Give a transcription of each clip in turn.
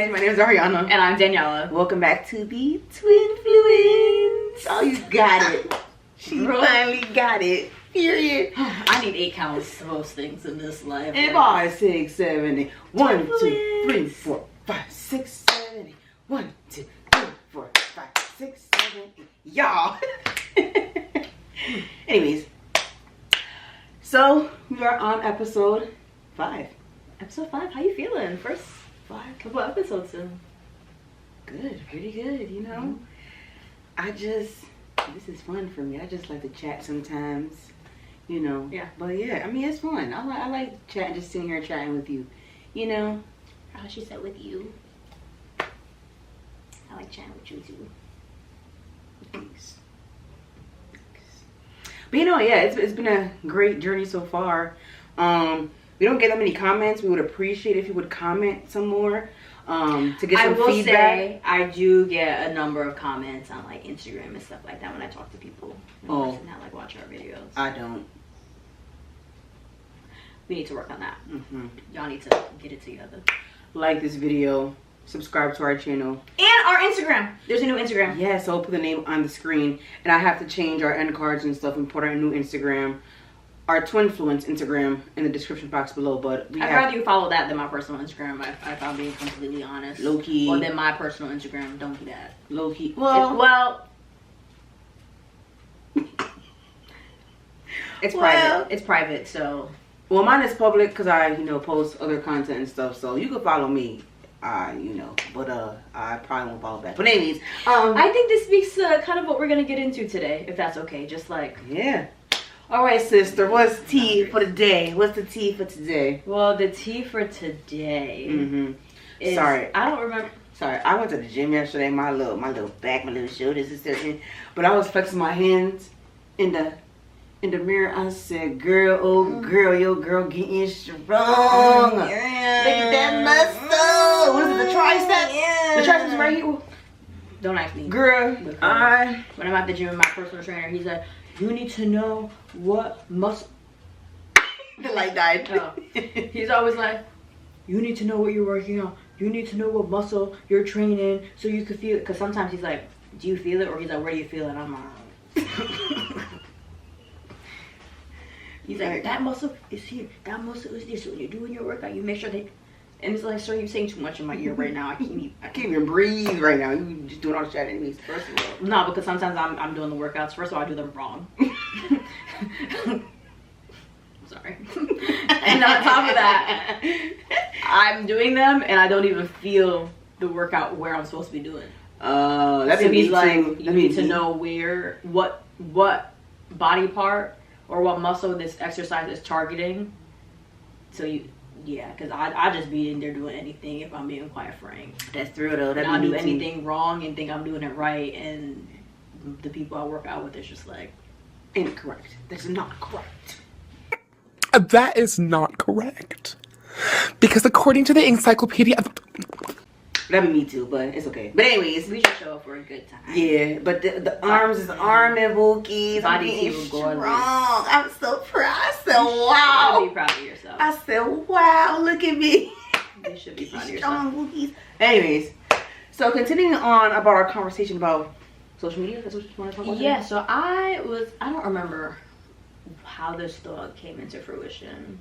guys. My name is Ariana. And I'm Daniela. Welcome back to the Twinfluence. Oh, you got it. She finally got it. Period. I need 8 counts of most things in this life. And 5, 6, 7, 8. 1, 2, 3, 4, 5, 6, 7, 8. 1, 2, 3, 4, 5, 6, 7, 8. Y'all. Anyways. So, we are on episode 5. Episode 5, how you feeling? First couple episodes in. Good, pretty good, you know. This is fun for me. I just like to chat sometimes, you know. Yeah. But yeah, I mean, it's fun. I like chatting, just sitting here chatting with you, you know. How she said with you. I like chatting with you too. Thanks. But you know, yeah, it's been a great journey so far. We don't get that many comments. We would appreciate if you would comment some more to get some feedback. I will say I do get a number of comments on like Instagram and stuff like that when I talk to people. Oh, that like watch our videos. I don't. We need to work on that. Y'all need to get it together. Like this video, subscribe to our channel, and our Instagram. There's a new Instagram. Yeah, so I'll put the name on the screen, and I have to change our end cards and stuff and put our new Instagram. Our Twinfluence Instagram in the description box below, but I'd rather you follow that than my personal Instagram. If I'm being completely honest. Low key. Or than my personal Instagram. Don't do that. Low key. Well, it's private. It's private, so. Well, mine is public because I, post other content and stuff. So you can follow me, but I probably won't follow back. But anyways, I think this speaks to kind of what we're gonna get into today, if that's okay. Just like All right, sister. What's tea for the day? What's the tea for today? Well, the tea for today. Is, Sorry, I don't remember. Sorry, I went to the gym yesterday. My little back, my little shoulders is certain, but I was flexing my hands in the mirror. I said, "Girl, oh girl, your girl getting strong. Look at that muscle. What is it? The tricep? Yeah. The triceps right here. Don't ask me, girl. When I'm at the gym with my personal trainer, he's like, you need to know what muscle. The light died. Oh. He's always like, you need to know what you're working on. You need to know what muscle you're training so you can feel it. Because sometimes he's like, do you feel it? Or he's like, where do you feel it? I'm like, he's like, that muscle is here. That muscle is this. So when you're doing your workout, you make sure they. And it's like, sir, you're saying too much in my ear right now. I can't even breathe right now. You just doing all the chat anyways. First of all, no, because sometimes I'm doing the workouts. First of all, I do them wrong. Sorry. And on top of that, I'm doing them and I don't even feel the workout where I'm supposed to be doing. That so means like you need to know what body part or what muscle this exercise is targeting. So because I just be in there doing anything if I'm being quite frank. That's true though. I'll do anything wrong and think I'm doing it right, and the people I work out with is just like incorrect. That's not correct. That is not correct. Because according to the encyclopedia of... That'd be me too, but it's okay. But anyways, we should show up for a good time. Yeah, but the arms is arm and bookies. Body is strong. I'm so proud. I said, wow. You should be proud of yourself. I said, wow, look at me. You should be proud of strong yourself. Bookies. Anyways, so continuing on about our conversation about social media. That's what you want to talk about? Yeah, today? So I don't remember how this thought came into fruition.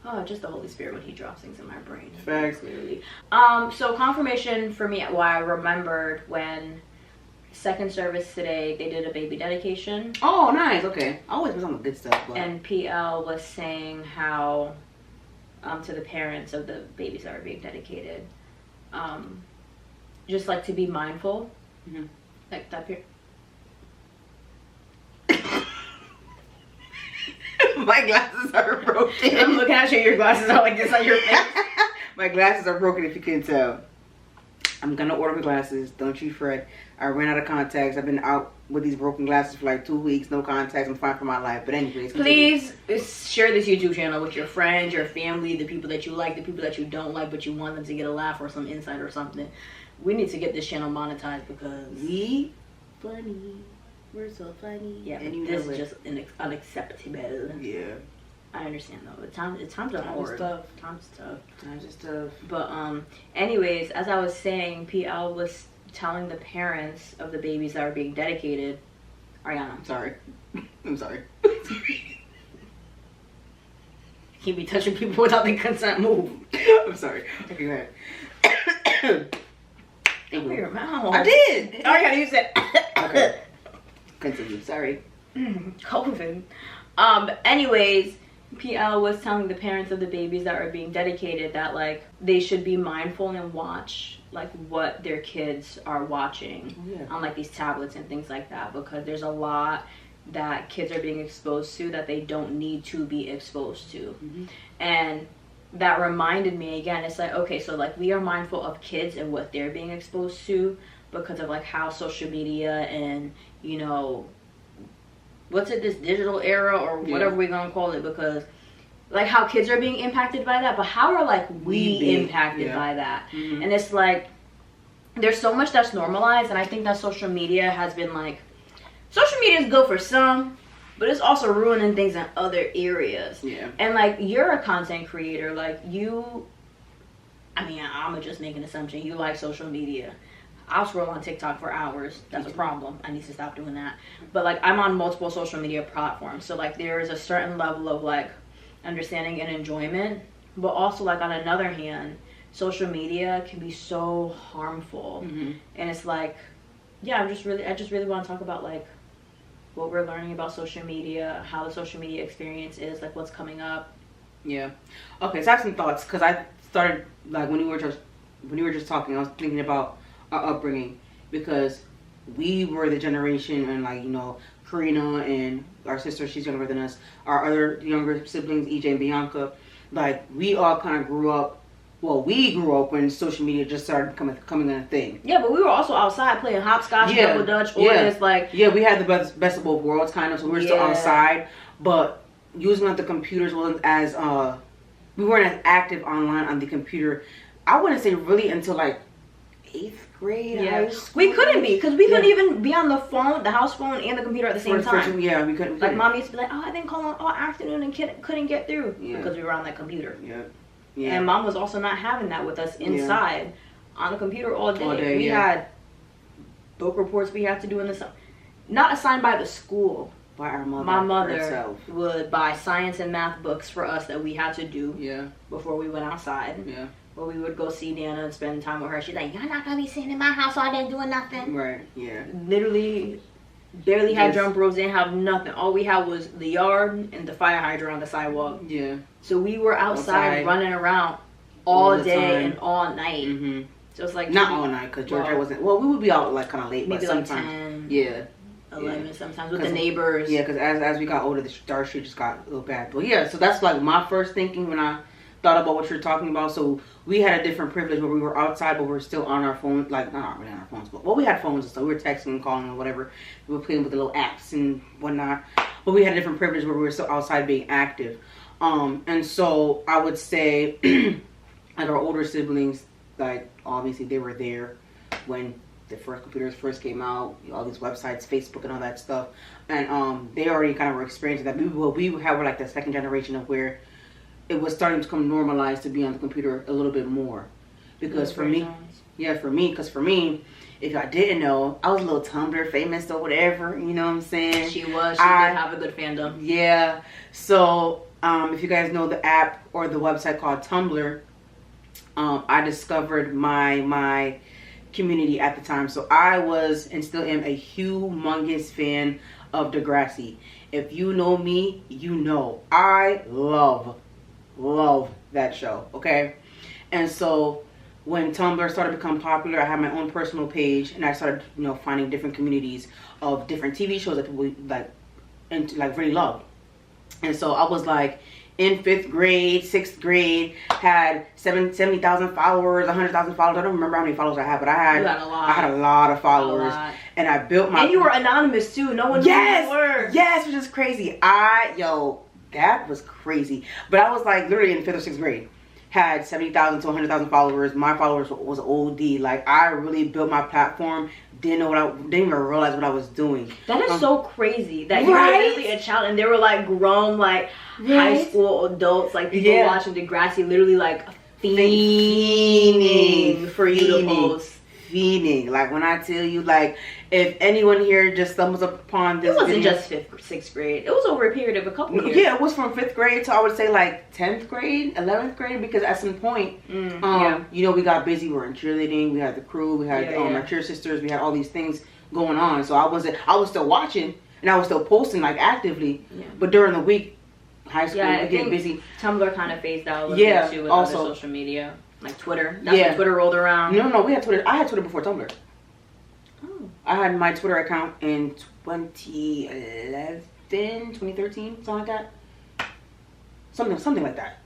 Oh, just the Holy Spirit when he drops things in my brain. Facts. Clearly. So confirmation for me, why I remembered when second service today, they did a baby dedication. Oh, nice. Okay. I always was on the good stuff. But... And PL was saying how, to the parents of the babies that are being dedicated, just like to be mindful. Like that My glasses are broken. I'm looking at you, your glasses are like this on your face. My glasses are broken if you can tell. I'm gonna order my glasses, don't you fret. I ran out of contacts. I've been out with these broken glasses for like 2 weeks, no contacts. I'm fine for my life. But anyways, please share this YouTube channel with your friends, your family, the people that you like, the people that you don't like, but you want them to get a laugh or some insight or something. We need to get this channel monetized because we funny. We're so funny. Yeah, and this is just unacceptable. Yeah. I understand though. Times are hard. Times is tough. But anyways, as I was saying, PL was telling the parents of the babies that were being dedicated. Ariana, I'm sorry. Can't be touching people without their consent. Move. I'm sorry. Okay, go ahead. Open your mouth. I did. Ariana, you said. Okay. Continue. Sorry. COVID. Anyways, PL was telling the parents of the babies that were being dedicated that like they should be mindful and watch like what their kids are watching on like these tablets and things like that, because there's a lot that kids are being exposed to that they don't need to be exposed to. And that reminded me again, it's like, okay, so like we are mindful of kids and what they're being exposed to because of like how social media and, you know, what's it, this digital era or whatever we're gonna call it, because like how kids are being impacted by that, but how are like we impacted by that? And it's like there's so much that's normalized, and I think that social media has been like, social media is good for some, but it's also ruining things in other areas. And like you're a content creator, like you, I mean, I'm just make an assumption, you like social media. I'll scroll on TikTok for hours. That's a problem. I need to stop doing that. But like I'm on multiple social media platforms, so like there is a certain level of like understanding and enjoyment, but also like on another hand, social media can be so harmful. And it's like, yeah, I just really want to talk about like what we're learning about social media, how the social media experience is, like what's coming up. Okay, so I have some thoughts, because I started like when you were just talking, I was thinking about our upbringing, because we were the generation, and like, you know, Karina and our sister, she's younger than us, our other younger siblings, EJ and Bianca, like we all kind of grew up, well, we grew up when social media just started becoming a thing. Yeah, but we were also outside playing hopscotch, double dutch, or just like... Yeah, we had the best of both worlds, kind of, so we were still outside, but using like the computers wasn't as, we weren't as active online on the computer, I wouldn't say really until like 8th grade. We couldn't be, because we couldn't even be on the phone, the house phone, and the computer at the same time. We couldn't. Like mom used to be like, oh, I've been calling all afternoon and couldn't get through because we were on that computer. And mom was also not having that with us inside on the computer all day. We had book reports we had to do in the not assigned by the school. By our mother. My mother would buy science and math books for us that we had to do before we went outside. Or we would go see Dana and spend time with her. She's like, you're not going to be sitting in my house all day doing nothing. Literally, barely had drum bros, didn't have nothing. All we had was the yard and the fire hydrant on the sidewalk. So we were outside running around all day and all night. So it's like... Not all night, because Georgia wasn't... Well, we would be out like kind of late, maybe but like sometimes... 10. 11 sometimes with the neighbors. Because as we got older, the Star Street just got a little bad. But so that's like my first thinking when I thought about what you're talking about. So we had a different privilege where we were outside, but we were still on our phone, like not really on our phones, but we had phones and stuff. We were texting and calling and whatever. We were playing with the little apps and whatnot. But we had a different privilege where we were still outside being active. And so I would say, like our older siblings, like obviously they were there when the first computers first came out, all these websites, Facebook and all that stuff, and they already kind of were experiencing that. We were like the second generation of where it was starting to become normalized to be on the computer a little bit more. Because for me, if y'all didn't know, I was a little Tumblr famous or whatever, you know what I'm saying? She did have a good fandom. Yeah. So, if you guys know the app or the website called Tumblr, I discovered my community at the time. So I was and still am a humongous fan of Degrassi. If you know me, you know I love that show, okay? And so when Tumblr started to become popular, I had my own personal page, and I started, you know, finding different communities of different TV shows that people really love. And so I was like in 5th grade, 6th grade, had 70,000 followers, 100,000 followers. I don't remember how many followers I had, but I had a lot of followers. And I built my... And you were anonymous too. No one knew who you were. Yes, which is crazy. That was crazy. But I was like literally in 5th or 6th grade. had 70,000 to 100,000 followers. My followers was OD. Like, I really built my platform. Didn't even realize what I was doing. That is so crazy that you were literally a child and they were like grown, like high school adults, like people watching Degrassi, literally like fiending for you to post. Fiending. Like, when I tell you, like, if anyone here just stumbles upon this, it wasn't video, just 5th, 6th grade. It was over a period of a couple years. Yeah, it was from 5th grade to, I would say, like 10th grade, 11th grade, because at some point, you know, we got busy. We were in cheerleading. We had the crew. We had our cheer sisters. We had all these things going on. So I was still watching and I was still posting like actively. Yeah. But during the week, high school, we get busy. Tumblr kind of phased out a little bit too with also other social media. Like Twitter. That's when Twitter rolled around. No, we had Twitter. I had Twitter before Tumblr. Oh. I had my Twitter account in 2011, 2013, something like that. Something like that.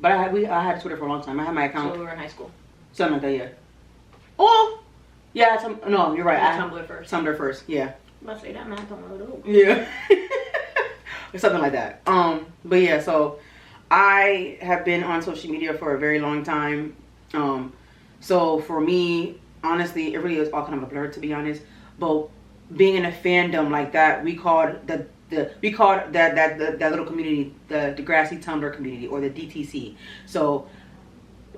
But I had Twitter for a long time. I had my account. So we were in high school. Something like that, yeah. Oh! Yeah, no, you're right. Tumblr first. Tumblr first, yeah. Let's say that math don't know. Yeah. Or something like that. But yeah, so I have been on social media for a very long time. So for me, honestly, it really is all kind of a blur, to be honest. But being in a fandom like that, we called that little community the Degrassi Tumblr community, or the DTC. So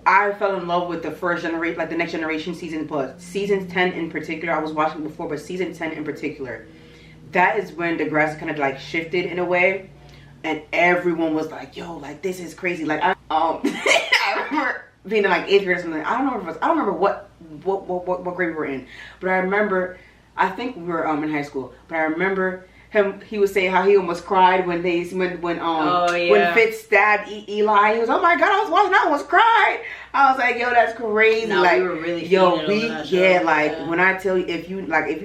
I fell in love with the first generation, like the next generation season, but season 10 in particular, I was watching before, but season 10 in particular, that is when Degrassi kind of like shifted in a way. And everyone was like, yo, like, this is crazy. Like, I remember being in like 8th grade or something. I don't remember what grade we were in. But I remember, I think we were in high school. But I remember he was saying how he almost cried when Fitz stabbed Eli. He was, oh my God, I was watching, I almost cried. I was like, yo, that's crazy. No, like, we were really when I tell you, if you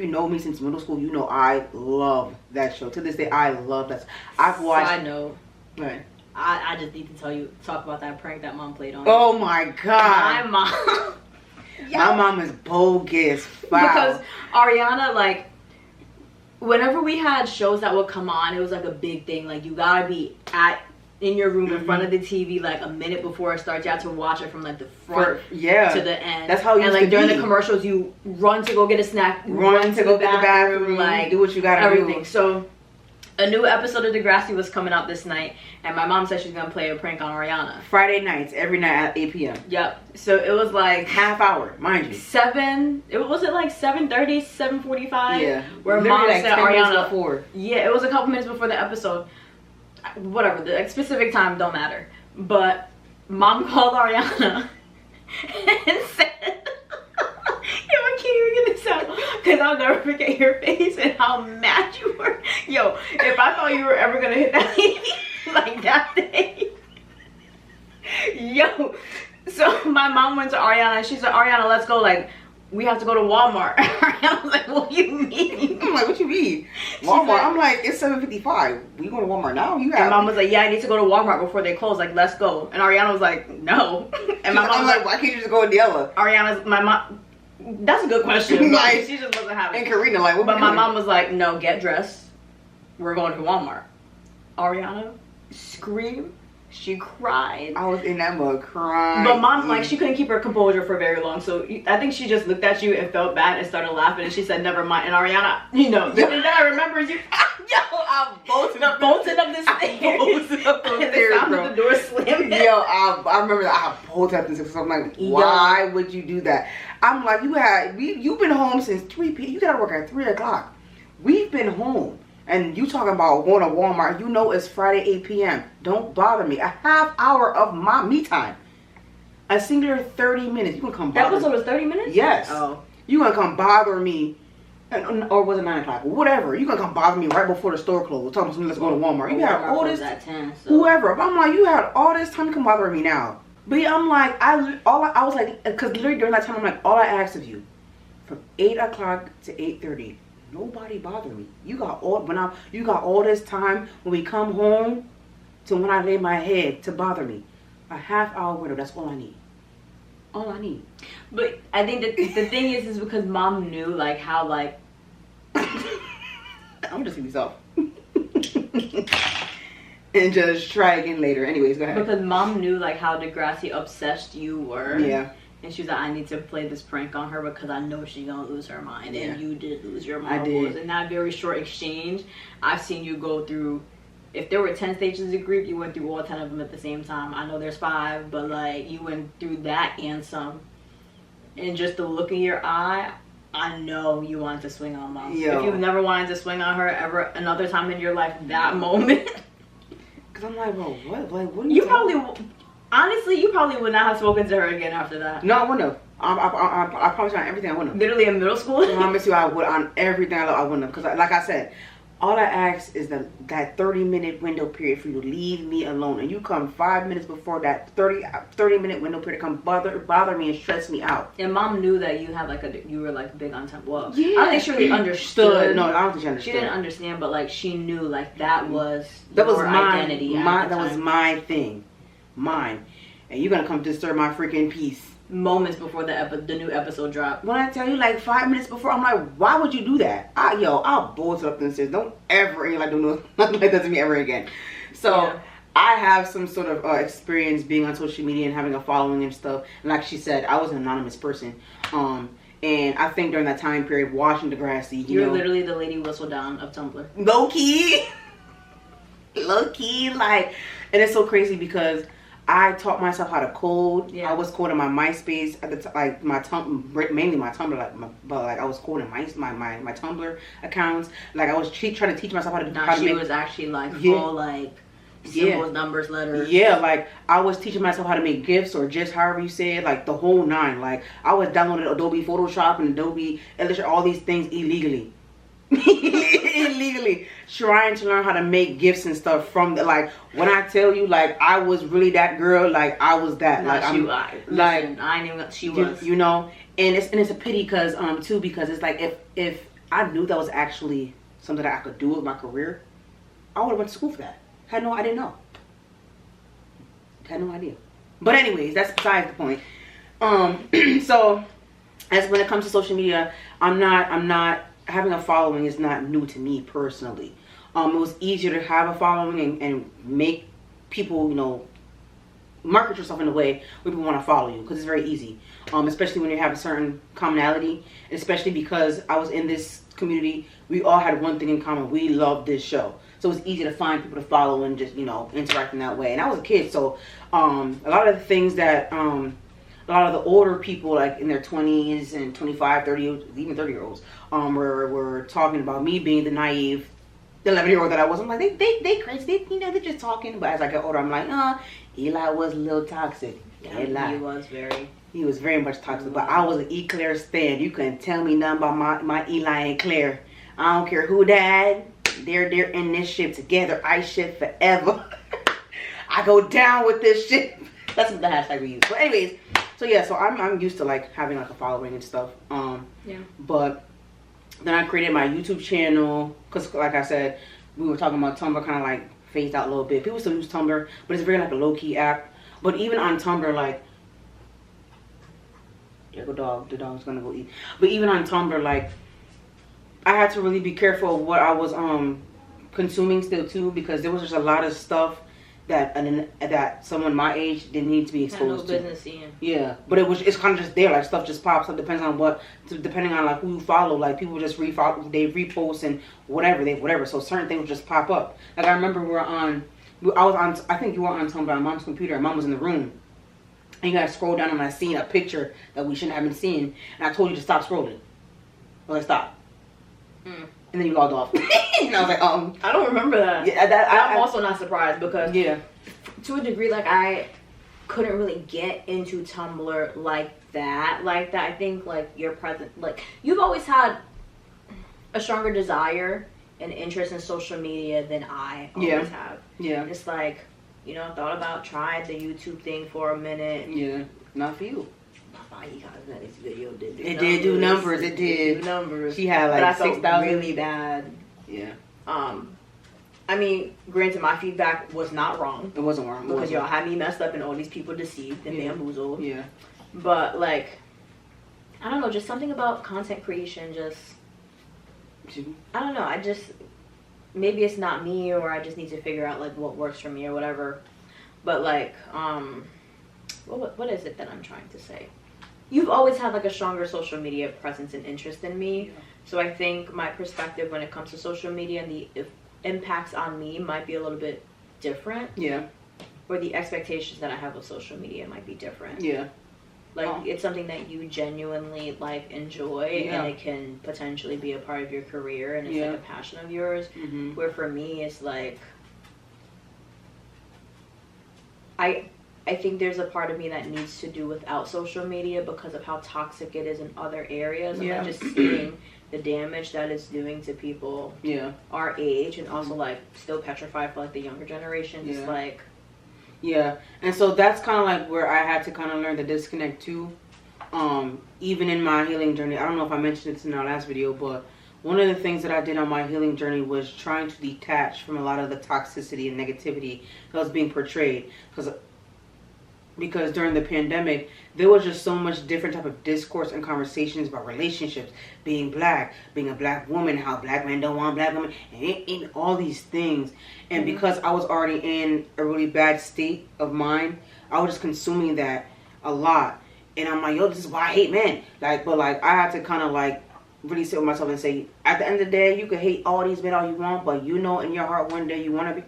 know me since middle school, you know I love that show. To this day, I love that. I've watched. Side note. Right. I just need to talk about that prank that mom played on. Oh my God. My mom. My mom is bogus. Wow. Because Ariana, like, whenever we had shows that would come on, it was like a big thing. Like, you gotta be in your room in front of the TV like a minute before it starts. You have to watch it from like the front to the end. That's how it used and like to during be. the commercials, you run to go get a snack, run to go get the bathroom, like do what you gotta everything. do. So a new episode of Degrassi was coming out this night, and my mom said she's gonna play a prank on Ariana. Friday nights, every night at 8 p.m. Yep. So it was like half hour, mind you. 7:30, 7:45. Yeah. Where literally mom like said 10 minutes Ariana. before. Yeah, it was a couple minutes before the episode. Whatever, the specific time don't matter. But mom called Ariana and said, yo, I can't even get this out because I'll never forget your face and how mad you were. Yo, if I thought you were ever gonna hit that lady like that day. Yo, so my mom went to Ariana and she said, Ariana, let's go, like, we have to go to Walmart. I was like, what do you mean? I'm like, what you mean? Walmart? Like, I'm like, it's 7:55. We going to Walmart now? You have. And mom was like, yeah, I need to go to Walmart before they close. Like, let's go. And Ariana was like, no. And my mom was like, why can't you just go with Daniela? My mom. That's a good question. Like, she just wasn't having it. And Karina, like, what? But my mom was like, no, get dressed. We're going to Walmart. Ariana screamed. She cried. I was in that mug crying. But mom, like, she couldn't keep her composure for very long. So I think she just looked at you and felt bad and started laughing. And she said, never mind. And Ariana, you know, then I remember you. Yo, I bolted up this thing. Bolted up those stairs, bro. The door slamming. Yo, I remember that. I bolted up this. So I'm like, why would you do that? I'm like, you've been home since 3 p.m. You gotta work at 3 o'clock. We've been home. And you talking about going to Walmart, you know it's Friday 8 p.m. Don't bother me. A half hour of my me time. A singular 30 minutes. You gonna come bother me. That episode was 30 minutes? Yes. Oh. You gonna come bother me. Or was it 9 o'clock? Whatever. You gonna come bother me right before the store closed. Talking about let's go to Walmart. You had all this. At 10, so. Whoever. But I'm like, you had all this time to come bother me now. But yeah, I'm like, I was like, because literally during that time, I'm like, all I asked of you, from 8 o'clock to 8:30. Nobody bothered me. You got all this time when we come home to when I lay my head to bother me. A half hour window. That's all I need. All I need. But I think that the thing is because mom knew like how like I'm just see myself. and just try again later. Anyways, go ahead. Because mom knew like how Degrassi obsessed you were. Yeah. And she was like, I need to play this prank on her because I know she's gonna lose her mind. Yeah. And you did lose your I marbles. did. In that very short exchange, I've seen you go through, if there were 10 stages of grief, you went through all 10 of them at the same time. I know there's 5, but like you went through that and some. And just the look in your eye, I know you wanted to swing on mom. Yo. If you've never wanted to swing on her ever another time in your life, that moment. Cause I'm like, well, what? Like, what? Are You talking probably, honestly, you probably would not have spoken to her again after that. No, I wouldn't have. I promise you on everything I wouldn't have. Literally in middle school. I promise you I would on everything I wouldn't have. Because like I said, all I ask is that 30-minute window period for you to leave me alone. And you come 5 minutes before that 30-minute window period come bother me and stress me out. And mom knew that you had like you were like big on time. Well, Yeah. I don't think she really understood. No, I don't think she understood. She didn't understand, but like she knew like that was my identity. that was my thing, mine. And you're gonna come disturb my freaking peace. Moments before the new episode dropped. When I tell you like 5 minutes before, I'm like, why would you do that? I'll bolt up and say, don't ever like do nothing like that to me ever again. So Yeah. I have some sort of experience being on social media and having a following and stuff. And like she said, I was an anonymous person. And I think during that time period, watching Degrassi, You're literally the Lady Whistledown of Tumblr. low key, like, and it's so crazy because I taught myself how to code. Yeah. I was coding my MySpace at the like mainly my Tumblr, but like I was coding my Tumblr accounts. Like I was trying to teach myself how to. She was actually like full like symbols, numbers, letters. Yeah, like I was teaching myself how to make GIFs or just however you say it, like the whole 9. Like I was downloading Adobe Photoshop and Adobe Illustrator, all these things illegally. Illegally trying to learn how to make gifts and stuff from the, like when I tell you like I was really that girl, like I was that. Nah, like I knew she was. You know, and it's a pity because too because it's like if I knew that was actually something that I could do with my career, I would have went to school for that. I didn't know. Had no idea. But anyways, that's besides the point. So as when it comes to social media, I'm not having a following is not new to me personally. It was easier to have a following and make people, market yourself in a way where people want to follow you because it's very easy. Especially when you have a certain commonality, especially because I was in this community, we all had one thing in common. We loved this show. So it's easy to find people to follow and just, interact in that way. And I was a kid, so a lot of the things that a lot of the older people, like in their 20s and 25, 30, even 30-year-olds, were talking about me being the naive 11-year-old that I was. I'm like, they crazy. They're just talking. But as I get older, I'm like, Eli was a little toxic. Yeah, Eli. He was very much toxic. But I was an Eclair stan. You couldn't tell me nothing about my Eli and Claire. I don't care who died. They're in this ship together. I ship forever. I go down with this shit. That's the hashtag we use. But anyways, so yeah, so I'm used to like having like a following and stuff. Yeah. But then I created my YouTube channel because, like I said, we were talking about Tumblr kind of like phased out a little bit. People still use Tumblr, but it's very like a low key app. But even on Tumblr, like, there go dog. The dog's gonna go eat. But even on Tumblr, like, I had to really be careful of what I was consuming still too, because there was just a lot of stuff that someone my age didn't need to be exposed to. Business seeing. Yeah, but it's kind of just there, like stuff just pops up depending on like who you follow. Like people just they repost and whatever. So certain things just pop up. Like I remember I think you were on Tumblr on Mom's computer, and Mom was in the room. And you gotta scroll down and I seen a picture that we shouldn't have been seeing, and I told you to stop scrolling. I was like, stop. And then you logged off. And I was like, I don't remember that. Yeah, I'm also not surprised because to a degree, like I couldn't really get into Tumblr like that. I think like your present, like you've always had a stronger desire and interest in social media than I always have. Yeah. It's like, tried the YouTube thing for a minute. Yeah. Not for you. This video did It did do numbers. It did do numbers. She had like 6,000. Really bad. Yeah. I mean, granted, my feedback was not wrong. It wasn't wrong because y'all had me messed up and all these people deceived and bamboozled. Yeah. But like, I don't know, just something about content creation. I don't know. maybe it's not me, or I just need to figure out like what works for me or whatever. But like, what is it that I'm trying to say? You've always had like a stronger social media presence and interest than me. So I think my perspective when it comes to social media and the impacts on me might be a little bit different. Yeah. Or the expectations that I have of social media might be different. Yeah. Like, it's something that you genuinely, like, enjoy, and it can potentially be a part of your career, and it's, like, a passion of yours. Mm-hmm. Where for me, it's, like, I think there's a part of me that needs to do without social media because of how toxic it is in other areas. And, like, just seeing the damage that it's doing to people our age, and also, like, still petrified for, like, the younger generation. Just, like... Yeah, and so that's kind of like where I had to kind of learn the disconnect too. Even in my healing journey, I don't know if I mentioned it in our last video, but one of the things that I did on my healing journey was trying to detach from a lot of the toxicity and negativity that was being portrayed. Because during the pandemic, there was just so much different type of discourse and conversations about relationships, being black, being a black woman, how black men don't want black women, and all these things. And because I was already in a really bad state of mind, I was just consuming that a lot. And I'm like, yo, this is why I hate men. Like, but like, I had to kind of like really sit with myself and say, at the end of the day, you can hate all these men all you want, but you know in your heart one day you want to be.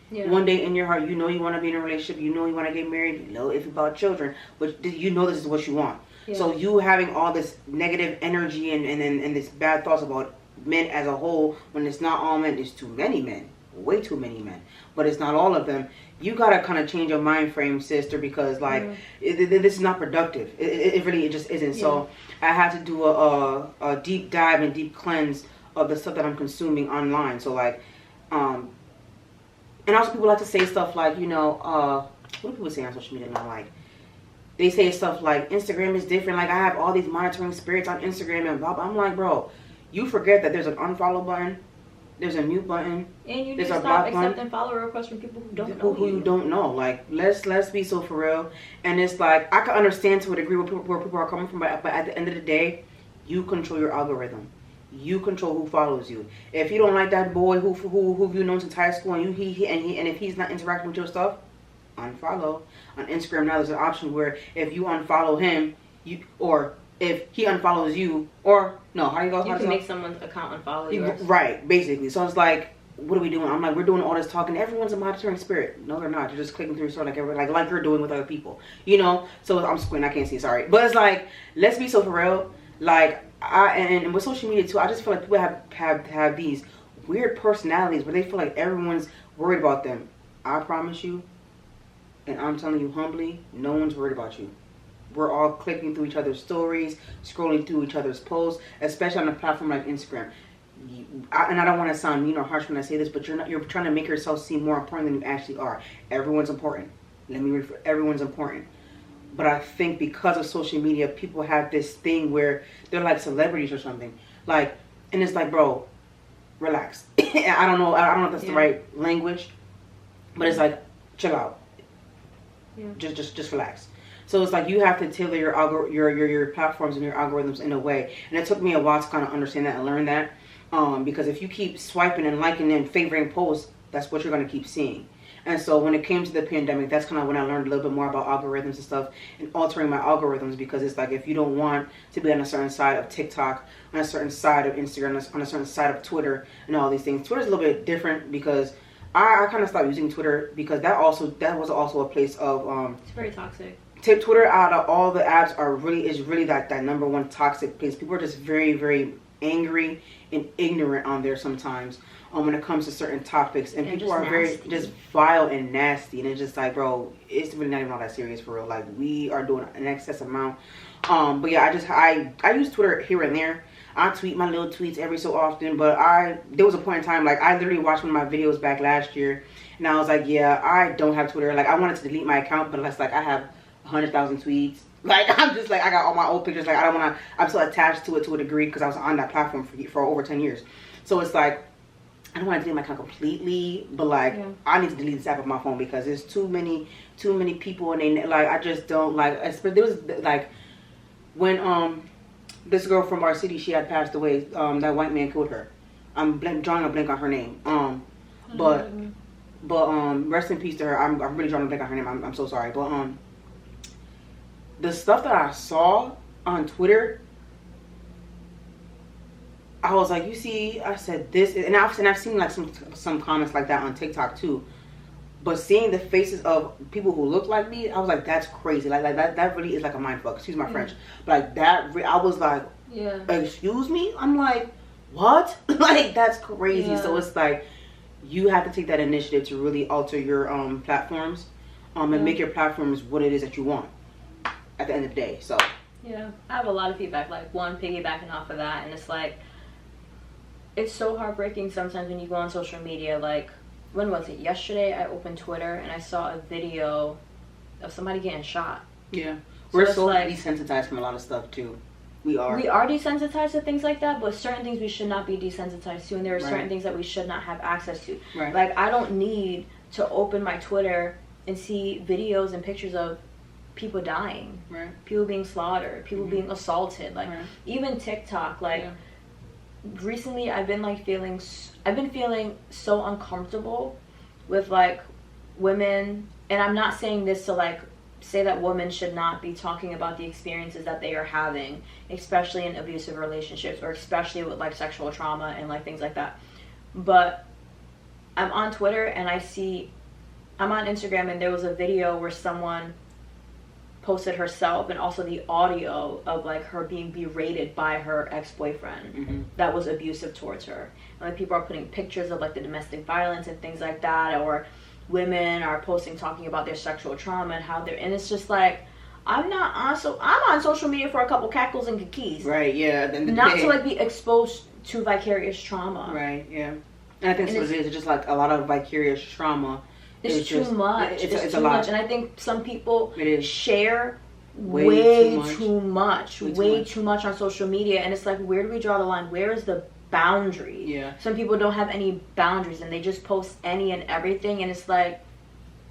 Yeah. One day in your heart, you know you want to be in a relationship, you know you want to get married, you know if about children, but you know this is what you want. Yeah. So you having all this negative energy and this bad thoughts about men as a whole, when it's not all men, it's too many men, way too many men, but it's not all of them. You gotta kind of change your mind frame, sister, because like this is not productive. It really just isn't. Yeah. So I had to do a deep dive and deep cleanse of the stuff that I'm consuming online. So like, and also people like to say stuff like, you know, what do people say on social media now? Like, they say stuff like, Instagram is different. Like, I have all these monitoring spirits on Instagram and blah, blah. I'm like, bro, you forget that there's an unfollow button. There's a mute button. And you need to stop accepting follower requests from people who don't know who you don't know. Like, let's be so for real. And it's like, I can understand to a degree where people are coming from, but at the end of the day, you control your algorithm. You control who follows you. If you don't like that boy who you known since high school, and if he's not interacting with your stuff, unfollow. On Instagram now there's an option where if you unfollow him, or if he unfollows you, or no, how do you go? You can make someone's account unfollow yours. Right, basically. So it's like, what are we doing? I'm like, we're doing all this talking. Everyone's a monitoring spirit. No, they're not. You're just clicking through stuff like you're doing with other people. You know. So I'm squinting. I can't see. Sorry, but it's like, let's be so for real. Like. And with social media too, I just feel like people have these weird personalities where they feel like everyone's worried about them. I promise you, and I'm telling you humbly, no one's worried about you. We're all clicking through each other's stories, scrolling through each other's posts, especially on a platform like Instagram. And I don't want to sound mean or harsh when I say this, but you're trying to make yourself seem more important than you actually are. Everyone's important. Everyone's important. But I think because of social media, people have this thing where they're like celebrities or something. Like, and it's like, bro, relax. I don't know if that's the right language, but it's like, chill out. Yeah. Just relax. So it's like you have to tailor your platforms and your algorithms in a way. And it took me a while to kind of understand that and learn that. Because if you keep swiping and liking and favoring posts, that's what you're going to keep seeing. And so when it came to the pandemic, that's kind of when I learned a little bit more about algorithms and stuff and altering my algorithms, because it's like if you don't want to be on a certain side of TikTok, on a certain side of Instagram, on a certain side of Twitter and all these things. Twitter's a little bit different because I kind of stopped using Twitter because that was also a place of... it's very toxic. Twitter out of all the apps is really that number one toxic place. People are just very, very angry and ignorant on there sometimes. When it comes to certain topics, and people are very just vile and nasty, and it's just like, bro, it's really not even all that serious for real. Like, we are doing an excess amount. But yeah, I use Twitter here and there. I tweet my little tweets every so often, but there was a point in time, like, I literally watched one of my videos back last year, and I was like, yeah, I don't have Twitter. Like, I wanted to delete my account, but it's like I have 100,000 tweets. Like, I'm just like, I got all my old pictures. Like, I don't want to. I'm so attached to it to a degree because I was on that platform for over 10 years. So it's like, I don't want to delete my account completely, but like, I need to delete this app of my phone because there's too many people, and they like, I just don't like. There was like when this girl from our city, she had passed away. That white man killed her. I'm drawing a blank on her name. But rest in peace to her. I'm really drawing a blank on her name. I'm so sorry. But the stuff that I saw on Twitter, I was like, you see, I said this, and I've seen like some comments like that on TikTok too. But seeing the faces of people who look like me, I was like, that's crazy. Like that really is like a mind fuck. Excuse my French. But like that, I was like, excuse me? I'm like, what? Like, that's crazy. So it's like, you have to take that initiative to really alter your platforms and make your platforms what it is that you want at the end of the day. So yeah, I have a lot of feedback. Like, one, piggybacking off of that, and it's like, it's so heartbreaking sometimes when you go on social media. Like, when was it? Yesterday I opened Twitter and I saw a video of somebody getting shot. Yeah. We're so like, desensitized from a lot of stuff too. We are desensitized to things like that, but certain things we should not be desensitized to, and there are certain things that we should not have access to. Right. Like, I don't need to open my Twitter and see videos and pictures of people dying, people being slaughtered, people being assaulted. Like, even TikTok, like, recently I've been feeling so uncomfortable with like women, and I'm not saying this to like say that women should not be talking about the experiences that they are having, especially in abusive relationships, or especially with like sexual trauma and like things like that. But I'm on Twitter and I'm on Instagram, and there was a video where someone posted herself and also the audio of like her being berated by her ex-boyfriend that was abusive towards her. And like, people are putting pictures of like the domestic violence and things like that, or women are posting talking about their sexual trauma and how they're, and it's just like, I'm on social media for a couple cackles and kikis. Right, yeah. Not to like be exposed to vicarious trauma. Right, yeah. And I think that's what it is. It's just like a lot of vicarious trauma. It's too much. It's too much. And I think some people share way too much on social media. And it's like, where do we draw the line? Where is the boundary? Yeah. Some people don't have any boundaries, and they just post any and everything. And it's like,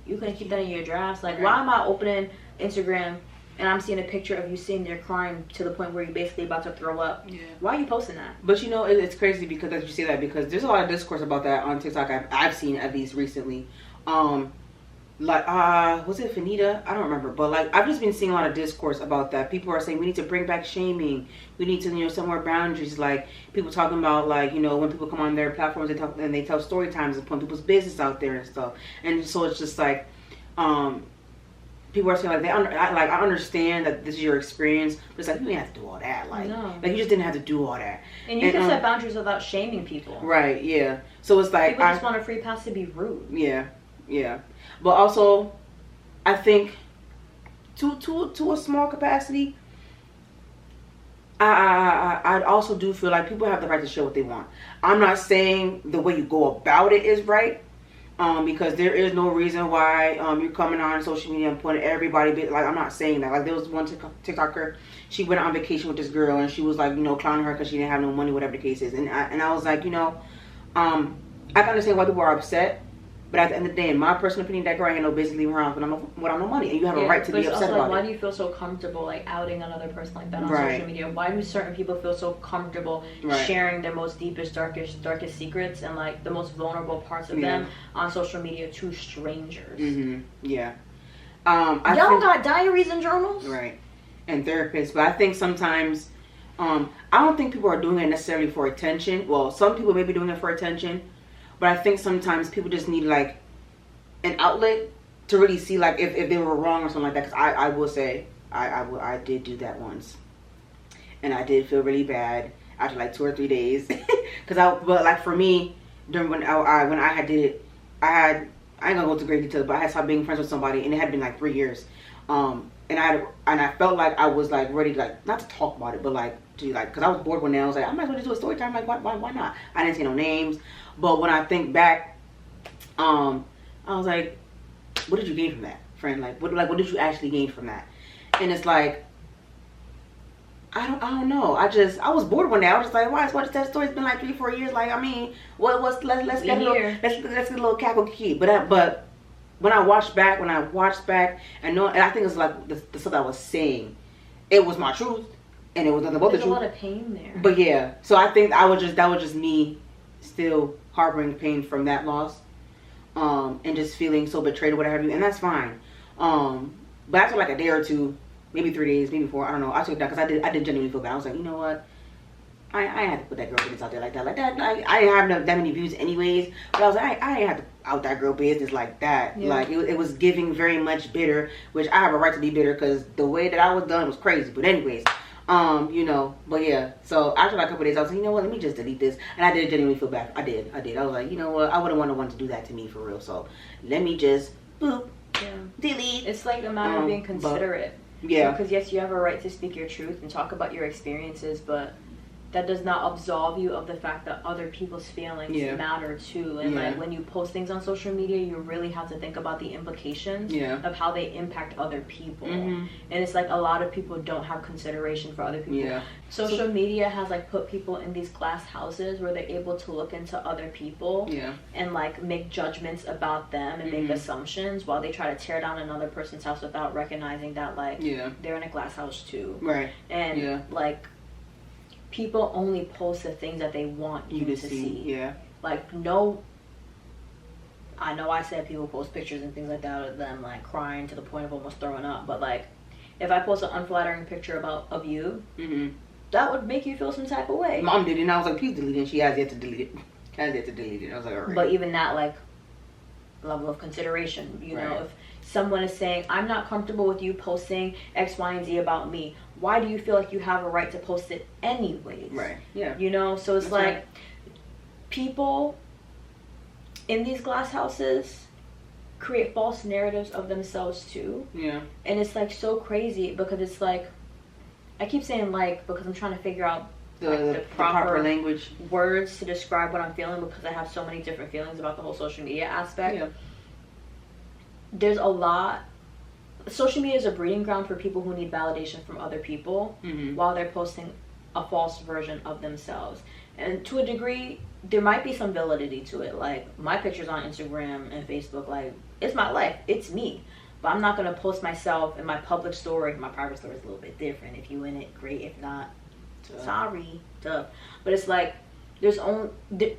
you can keep that in your drafts. Like, why am I opening Instagram and I'm seeing a picture of you sitting there crying to the point where you're basically about to throw up? Yeah. Why are you posting that? But you know, it's crazy because as you say that, because there's a lot of discourse about that on TikTok. I've seen at least recently. Was it Finita? I don't remember, but like, I've just been seeing a lot of discourse about that. People are saying we need to bring back shaming. We need to, set more boundaries. Like, people talking about like, when people come on their platforms, they tell story times and put people's business out there and stuff. And so it's just like, people are saying like, I understand that this is your experience, but it's like, you didn't have to do all that. Like, like, you just didn't have to do all that. And you can set boundaries without shaming people. Right. Yeah. So it's like, people just want a free pass to be rude. Yeah. Yeah, but also, I think to a small capacity, I also do feel like people have the right to show what they want. I'm not saying the way you go about it is right, because there is no reason why you're coming on social media and putting everybody. Like, I'm not saying that. Like, there was one TikToker, she went on vacation with this girl, and she was like, clowning her because she didn't have no money, whatever the case is. And I was like, I can understand why people are upset. But at the end of the day, in my personal opinion, that girl ain't no business leaving her house without no money, and you have a right to be upset about it. Why do you feel so comfortable like outing another person like that on social media? Why do certain people feel so comfortable sharing their most deepest, darkest secrets and like the most vulnerable parts of them on social media to strangers? Yeah. Y'all got diaries and journals, right? And therapists, but I think sometimes, I don't think people are doing it necessarily for attention. Well, some people may be doing it for attention. But I think sometimes people just need like an outlet to really see like if they were wrong or something like that. Because I will say I did do that once, and I did feel really bad after like 2 or 3 days. But like for me, during when I had did it, I ain't gonna go into great details, but I had stopped being friends with somebody, and it had been like 3 years. And I felt like I was like ready to like not to talk about it, but like to like, because I was bored one day. I was like, I might as well just do a story time. Like, why not? I didn't say no names. But when I think back, I was like, what did you gain from that, friend? Like what did you actually gain from that? And it's like, I don't know. I was bored one day. I was just like, why? What is that story? It's been like 3-4 years. Like, I mean, let's get a little cackle key. But when I watched back, and I think it's like the stuff I was saying, it was my truth, and it was nothing but the truth. There's a lot of pain there. But yeah, so I think that was just me still harboring pain from that loss, and just feeling so betrayed or whatever, and that's fine. But after like a day or two, maybe 3 days, maybe 4, I don't know, I took it down because I did genuinely feel bad. I was like, you know what? I had to put that girl business out there like that. I didn't have that many views anyways, but I was like, I didn't have to out that girl business like that. Yeah. Like, it was giving very much bitter, which I have a right to be bitter because the way that I was done was crazy. But anyways, you know, but yeah. So after like a couple days, I was like, you know what? Let me just delete this. And I did genuinely feel bad. I did. I was like, you know what? I wouldn't want no one to do that to me for real. So let me just, boop, delete. It's like a matter of being considerate. Yeah. Because yes, you have a right to speak your truth and talk about your experiences, but that does not absolve you of the fact that other people's feelings matter too. And like when you post things on social media, you really have to think about the implications of how they impact other people. And it's like a lot of people don't have consideration for other people. Social media has like put people in these glass houses where they're able to look into other people and like make judgments about them and make assumptions while they try to tear down another person's house without recognizing that like they're in a glass house too. Right. And like people only post the things that they want you to see. Yeah. Like, no, I know I said people post pictures and things like that of them like crying to the point of almost throwing up, but like if I post an unflattering picture of you, that would make you feel some type of way. Mom did it and I was like, please delete it. She has yet to delete it. I was like, all right. But even that like level of consideration, you know, if someone is saying, I'm not comfortable with you posting X, Y, and Z about me, why do you feel like you have a right to post it anyways? Right. Yeah. You know, so it's like people in these glass houses create false narratives of themselves too. Yeah. And it's like so crazy because it's like, I keep saying like because I'm trying to figure out the proper language words to describe what I'm feeling because I have so many different feelings about the whole social media aspect. Yeah. There's a lot. Social media is a breeding ground for people who need validation from other people while they're posting a false version of themselves. And to a degree, there might be some validity to it. Like, my pictures on Instagram and Facebook, like, it's my life. It's me. But I'm not going to post myself in my public story. My private story is a little bit different. If you in it, great. If not, sorry. Tough. But it's like,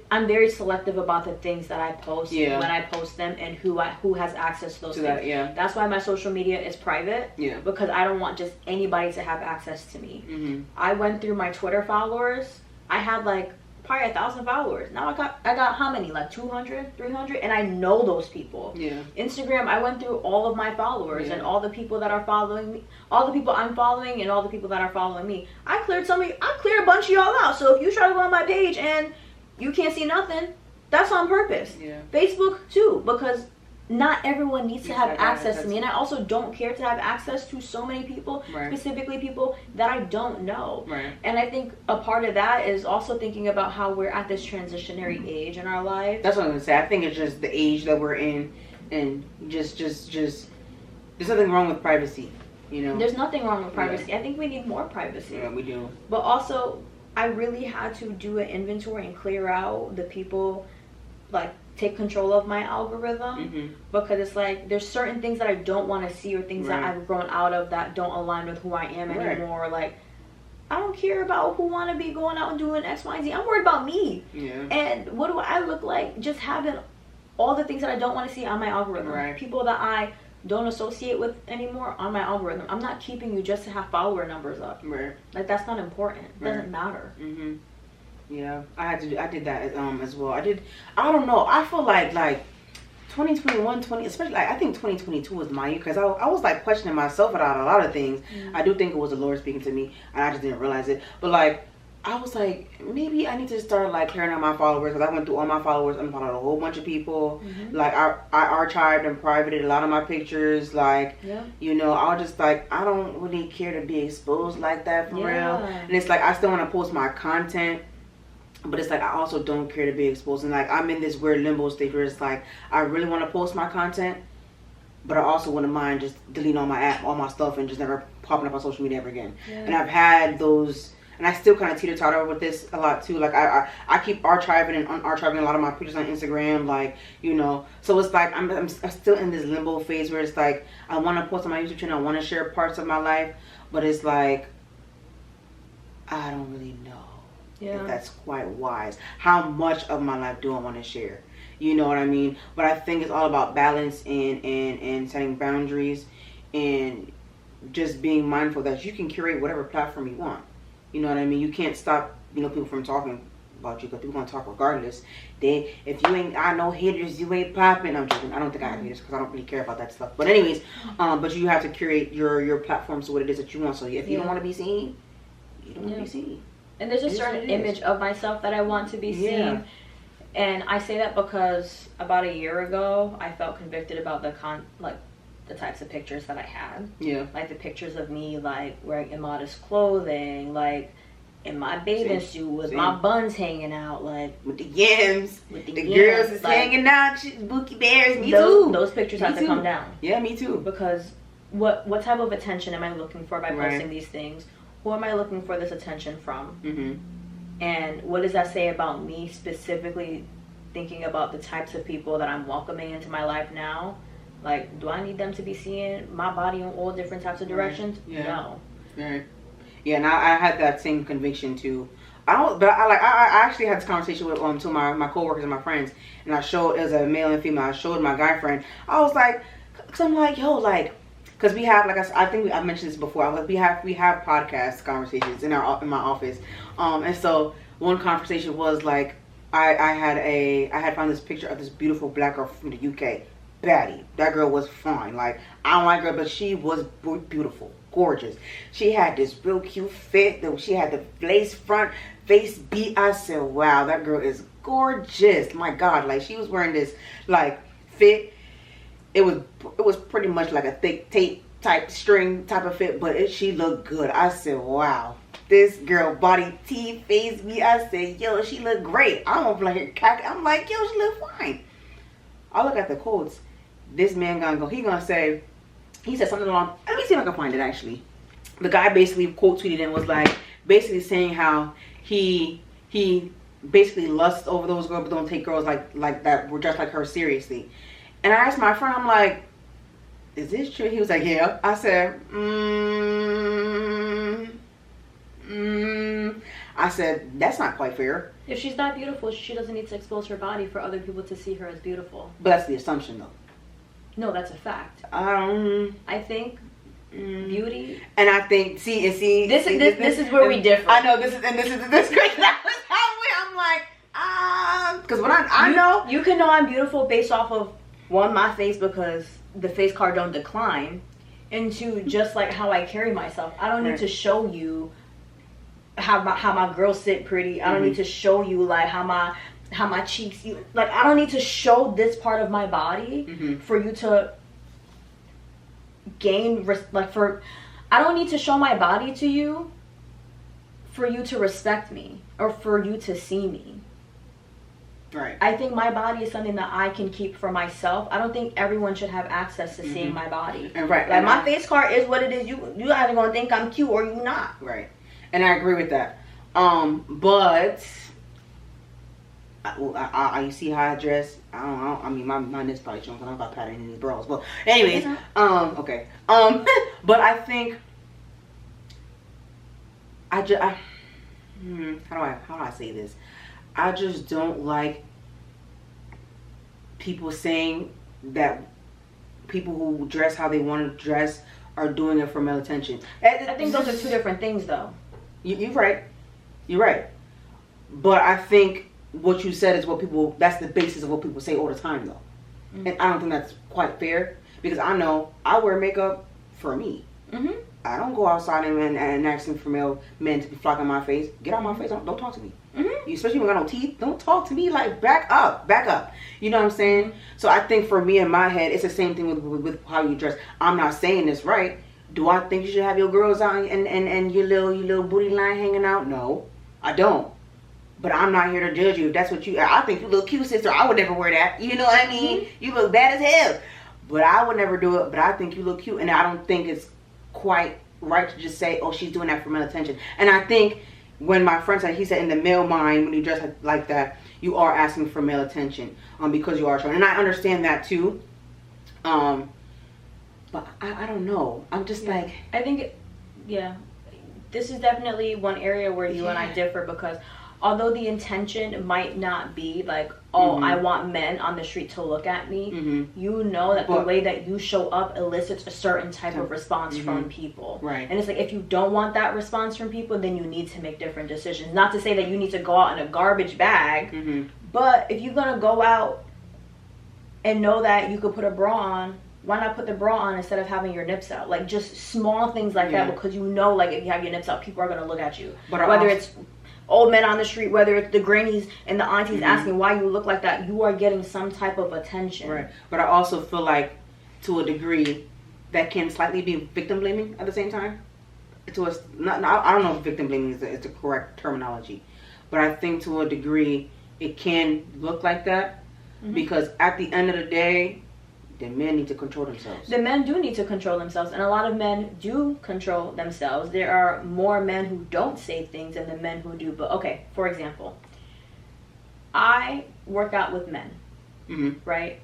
I'm very selective about the things that I post when I post them and who has access to those things. That's why my social media is private. Yeah. Because I don't want just anybody to have access to me. I went through my Twitter followers. I had like probably 1,000 followers. Now I got how many? Like 200, 300, and I know those people. Yeah. Instagram, I went through all of my followers and all the people that are following me, all the people I'm following and all the people that are following me. I cleared a bunch of y'all out. So if you try to go on my page and you can't see nothing, that's on purpose. Yeah. Facebook too, because not everyone needs to have access to me, and I also don't care to have access to so many people, specifically people that I don't know. Right. And I think a part of that is also thinking about how we're at this transitionary age in our life. That's what I'm gonna say. I think it's just the age that we're in, and just there's nothing wrong with privacy, you know. There's nothing wrong with privacy. I think we need more privacy. Yeah, we do. But also, I really had to do an inventory and clear out the people, like, take control of my algorithm because it's like there's certain things that I don't want to see or things that I've grown out of that don't align with who I am anymore. Like, I don't care about who want to be going out and doing X, Y, and Z. I'm worried about me. Yeah. And what do I look like just having all the things that I don't want to see on my algorithm? Right. People that I don't associate with anymore on my algorithm. I'm not keeping you just to have follower numbers up. Right. Like, that's not important. It doesn't matter. Yeah, I did that as well. I don't know. I feel like 2021, especially like, I think 2022 was my year because I was like questioning myself about a lot of things. I do think it was the Lord speaking to me, and I just didn't realize it. But like, I was like, maybe I need to start like clearing out my followers because I went through all my followers, unfollowed a whole bunch of people. Like, I archived and privated a lot of my pictures. Like, you know, I was just like, I don't really care to be exposed like that for real. And it's like I still want to post my content. But it's like I also don't care to be exposed, and like I'm in this weird limbo stage where it's like I really want to post my content, but I also wouldn't mind just deleting all my stuff and just never popping up on social media ever again. And I've had those, and I still kind of teeter-totter with this a lot too. Like I keep archiving and unarchiving a lot of my pictures on Instagram, like, you know. So it's like I'm still in this limbo phase where it's like I want to post on my YouTube channel, I want to share parts of my life, but it's like I don't really know. Yeah. If that's quite wise. How much of my life do I want to share? You know what I mean? But I think it's all about balance and setting boundaries and just being mindful that you can curate whatever platform you want. You know what I mean? You can't stop, people from talking about you, because people gonna talk regardless. If you ain't got no haters, you ain't popping. I'm joking. I don't think I have haters because I don't really care about that stuff. But anyways, but you have to curate your platform to what it is that you want. So if you don't want to be seen, you don't want to be seen. And there's a certain image of myself that I want to be seen. And I say that because about a year ago, I felt convicted about the types of pictures that I had. Yeah. Like the pictures of me like wearing immodest clothing, like in my bathing suit with my buns hanging out, like with the yams, with the girls is like, hanging out, Bookie Bears. Me too. Those pictures have to come down. Yeah, me too. Because what type of attention am I looking for by posting these things? Who am I looking for this attention from? Mm-hmm. And what does that say about me specifically? Thinking about the types of people that I'm welcoming into my life now. Like, do I need them to be seeing my body in all different types of directions? Yeah. No. Right. Yeah, and I had that same conviction too. I actually had this conversation with two of my coworkers and my friends, and I showed, as a male and female, I showed my guy friend. I was like, cause I'm like, yo, like, cause we have, like I think I mentioned this before. I was like, we have podcast conversations in my office, and so one conversation was like, I had found this picture of this beautiful black girl from the UK. Baddie. That girl was fine. Like, I don't like her, but she was beautiful. Gorgeous. She had this real cute fit. She had the lace front, face beat. I said, wow, that girl is gorgeous. My God. Like, she was wearing this, like, fit. It was pretty much like a thick tape type string type of fit, but she looked good. I said, wow. This girl, body, teeth, face, me. I said, yo, she look great. I don't like her cock. I'm like, yo, she look fine. I look at the quotes. This man gonna go. He said something along. Let me see if I can find it. Actually, the guy basically quote tweeted and was like, basically saying how he basically lusts over those girls, but don't take girls like that were just like her seriously. And I asked my friend, I'm like, is this true? He was like, yeah. I said, I said, that's not quite fair. If she's not beautiful, she doesn't need to expose her body for other people to see her as beautiful. But that's the assumption, though. No, that's a fact. I think beauty, and I think this is where we differ. I know this is great. That was how I'm like, because when I know you can know I'm beautiful based off of one, my face, because the face card don't decline, and two, just like how I carry myself. I don't need to show you how my girls sit pretty. I don't need to show you like how my cheeks, like I don't need to show this part of my body for you to gain I don't need to show my body to you for you to respect me or for you to see me. Right. I think my body is something that I can keep for myself. I don't think everyone should have access to seeing my body. And right. Like, my face card is what it is. You either gonna think I'm cute or you not. Right. And I agree with that. But you see how I dress? I don't know. I mean, my nips probably showing because I'm about patting in these bras. But anyways, okay. But I think how do I say this? I just don't like people saying that people who dress how they want to dress are doing it for male attention. I think those are two different things, though. You're right. You're right. But I think what you said is that's the basis of what people say all the time, though. Mm-hmm. And I don't think that's quite fair, because I know I wear makeup for me. Mm-hmm. I don't go outside and asking for male men to be flocking my face. Get out my face. Don't talk to me. Mm-hmm. Especially when I got no teeth. Don't talk to me. Like, back up. You know what I'm saying? So I think for me, in my head, it's the same thing with how you dress. I'm not saying this right. Do I think you should have your girls out and your little booty line hanging out? No, I don't. But I'm not here to judge you. If that's what I think you look cute, sister. I would never wear that. You know what I mean? Mm-hmm. You look bad as hell. But I would never do it. But I think you look cute. And I don't think it's quite right to just say, oh, she's doing that for male attention. And I think when my friend said, he said in the male mind, when you dress like that, you are asking for male attention because you are showing. And I understand that too. But I don't know. I'm just like... I think, this is definitely one area where you and I differ, because although the intention might not be like, oh, I want men on the street to look at me, you know that the way that you show up elicits a certain type of response from people. Right. And it's like, if you don't want that response from people, then you need to make different decisions. Not to say that you need to go out in a garbage bag, but if you're going to go out and know that you could put a bra on, why not put the bra on instead of having your nips out? Like, just small things like that, because you know, like, if you have your nips out, people are going to look at you. But whether it's old men on the street, whether it's the grannies and the aunties asking why you look like that, you are getting some type of attention. Right. But I also feel like, to a degree, that can slightly be victim blaming at the same time. I don't know if victim blaming is the correct terminology, but I think to a degree it can look like that, because at the end of the day, the men need to control themselves. The men do need to control themselves, and a lot of men do control themselves. There are more men who don't say things than the men who do. But okay, for example, I work out with men, right?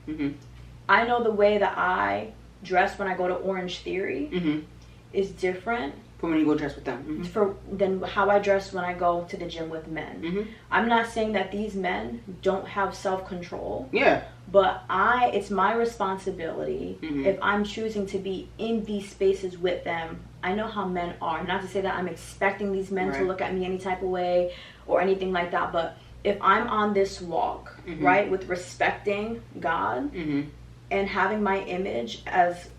I know the way that I dress when I go to Orange Theory is different from when you go dress with them, than how I dress when I go to the gym with men. I'm not saying that these men don't have self-control. Yeah. But it's my responsibility, if I'm choosing to be in these spaces with them. I know how men are. Not to say that I'm expecting these men to look at me any type of way or anything like that. But if I'm on this walk, right, with respecting God and having my image as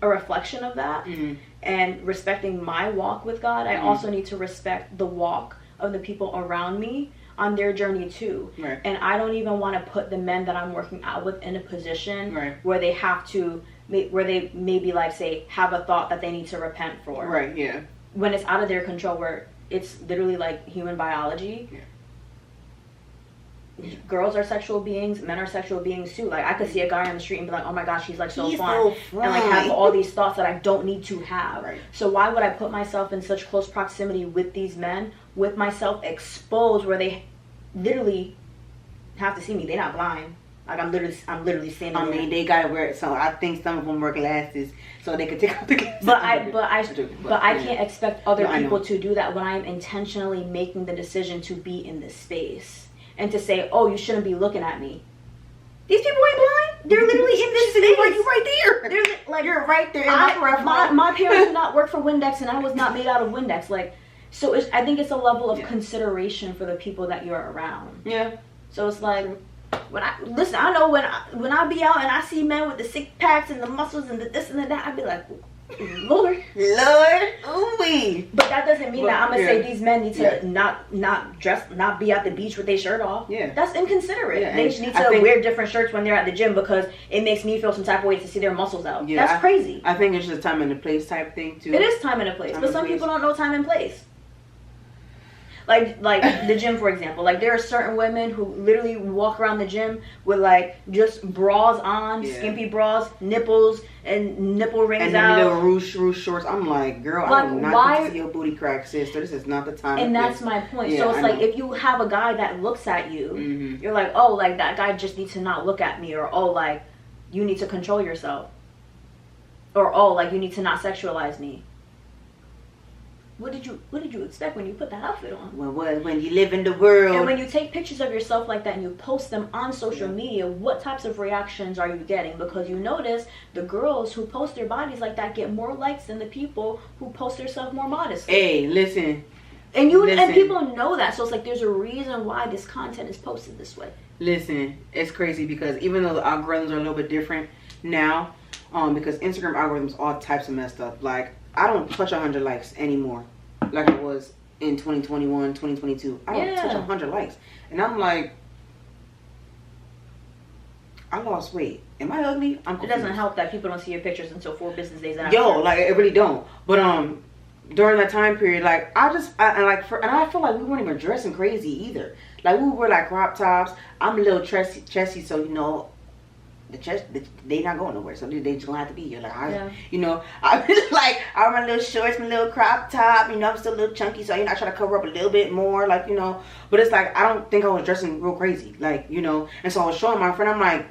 a reflection of that, and respecting my walk with God, I also need to respect the walk of the people around me on their journey too. Right. And I don't even want to put the men that I'm working out with in a position where they have to, where they maybe, like, say, have a thought that they need to repent for. Right, yeah. When it's out of their control, where it's literally like human biology. Yeah. Girls are sexual beings, men are sexual beings too. Like, I could see a guy on the street and be like, oh my gosh, he's like so fun. And like have all these thoughts that I don't need to have. Right. So why would I put myself in such close proximity with these men, with myself exposed, where they literally have to see me? They're not blind. Like, I'm literally standing there. I mean, they gotta wear it. So I think some of them wear glasses so they can take off the glasses. But I can't expect other people to do that when I'm intentionally making the decision to be in this space. And to say, oh, you shouldn't be looking at me. These people ain't blind. They're literally in this space. Like, you're right there. They're like, you're right there in my parents do not work for Windex, and I was not made out of Windex. Like, so I think it's a level of consideration for the people that you're around. Yeah. So it's like, I know when I be out and I see men with the six packs and the muscles and the this and the that, I be like, Lord, ooh-wee. But that doesn't mean that I'm gonna say these men need to not dress, not be at the beach with their shirt off. Yeah, that's inconsiderate. They just need to wear different shirts when they're at the gym because it makes me feel some type of way to see their muscles out. Yeah, that's crazy. I think it's just a time and a place type thing too. It is time and a place, but some people don't know time and place. Like the gym, for example. Like, there are certain women who literally walk around the gym with, like, just bras on, skimpy bras, nipples, and nipple rings out. And little rouge shorts. I'm like, girl, like, I do not need to see your booty crack, sister. This is not the time. And that's my point. Yeah, so it's like, if you have a guy that looks at you, you're like, oh, like, that guy just needs to not look at me. Or, oh, like, you need to control yourself. Or, oh, like, you need to not sexualize me. What did you expect when you put that outfit on? When you live in the world. And when you take pictures of yourself like that and you post them on social media, what types of reactions are you getting? Because you notice the girls who post their bodies like that get more likes than the people who post themselves more modestly. Hey, listen. And people know that. So it's like, there's a reason why this content is posted this way. Listen, it's crazy because even though the algorithms are a little bit different now, because Instagram algorithms all types of messed up. Like, I don't touch 100 likes anymore like it was in 2021, 2022. I don't touch 100 likes. And I'm like, I lost weight. Am I ugly? I'm confused. It doesn't help that people don't see your pictures until 4 business days after. Yo, like, it really don't. But during that time period, like, I feel like we weren't even dressing crazy either. Like, we were like crop tops. I'm a little chesty, so, you know, the chest, they not going nowhere, so they just gonna have to be here. Like, you know, I was like, I wear my little shorts, my little crop top, you know, I'm still a little chunky, so, you know, I try to cover up a little bit more, like, you know, but it's like, I don't think I was dressing real crazy, like, you know, and so I was showing my friend, I'm like,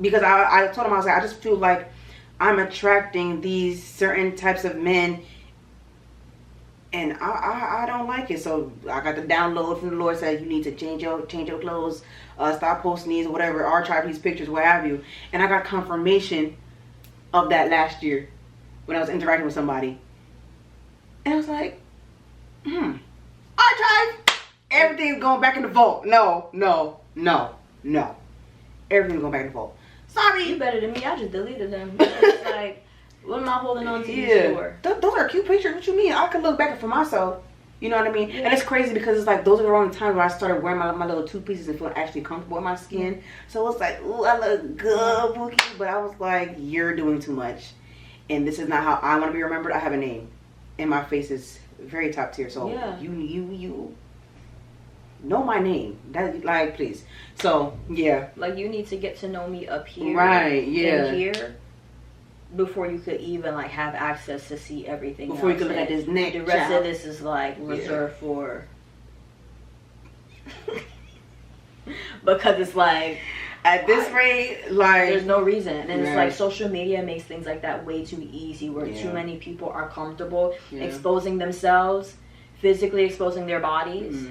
because I told him, I was like, I just feel like I'm attracting these certain types of men And I don't like it. So I got the download from the Lord, said you need to change your clothes, stop posting these or whatever, archive these pictures, what have you. And I got confirmation of that last year when I was interacting with somebody. And I was like, archive. Everything's going back in the vault. No. Everything's going back in the vault. Sorry. You better than me. I just deleted them. It's like, what am I holding on to these for? Those are cute pictures. What you mean? I could look back for myself. You know what I mean? Yeah. And it's crazy because it's like those are the only times where I started wearing my little two pieces and feel actually comfortable in my skin. So it's like, ooh, I look good, Bookie. But I was like, you're doing too much. And this is not how I want to be remembered. I have a name. And my face is very top tier. So you know my name. That, like, please. So yeah. Like, you need to get to know me up here. Right, yeah. And here. Before you could even like have access to see everything. Before you could look at this neck. The rest of this is like reserved for. Because it's like at this rate, like there's no reason, and it's like social media makes things like that way too easy. Where too many people are comfortable exposing themselves, physically exposing their bodies.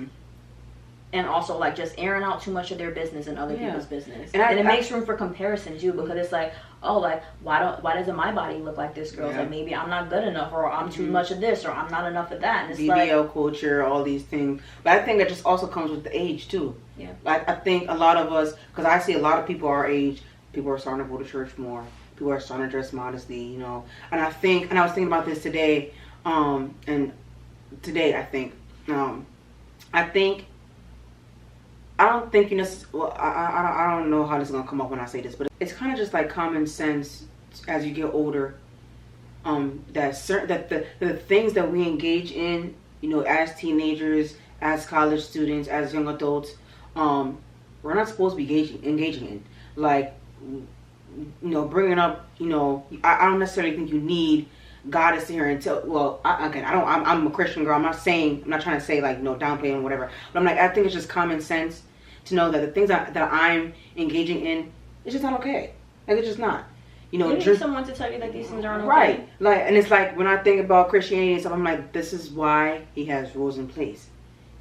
And also, like, just airing out too much of their business and other people's business, and it makes room for comparison too, because it's like, oh, like, why doesn't my body look like this girl's? Like, maybe I'm not good enough, or I'm too much of this, or I'm not enough of that. And it's BBL culture, all these things. But I think that just also comes with the age too. Yeah. Like, I think a lot of us, because I see a lot of people our age, people are starting to go to church more. People are starting to dress modestly, you know. And I think, and I was thinking about this today, I don't think, you know, well, I don't know how this is going to come up when I say this, but it's kind of just like common sense as you get older, that the things that we engage in, you know, as teenagers, as college students, as young adults, we're not supposed to be engaging in. Like, you know, bringing up, you know, I don't necessarily think you need God to sit here and tell. Well, I'm a Christian girl. I'm not trying to say like, no, downplay and whatever. But I'm like, I think it's just common sense to know that the things that I'm engaging in, it's just not okay. Like, it's just not. You know, you need someone to tell you that these things aren't okay. Right. Like, and it's like when I think about Christianity and stuff, I'm like, this is why He has rules in place.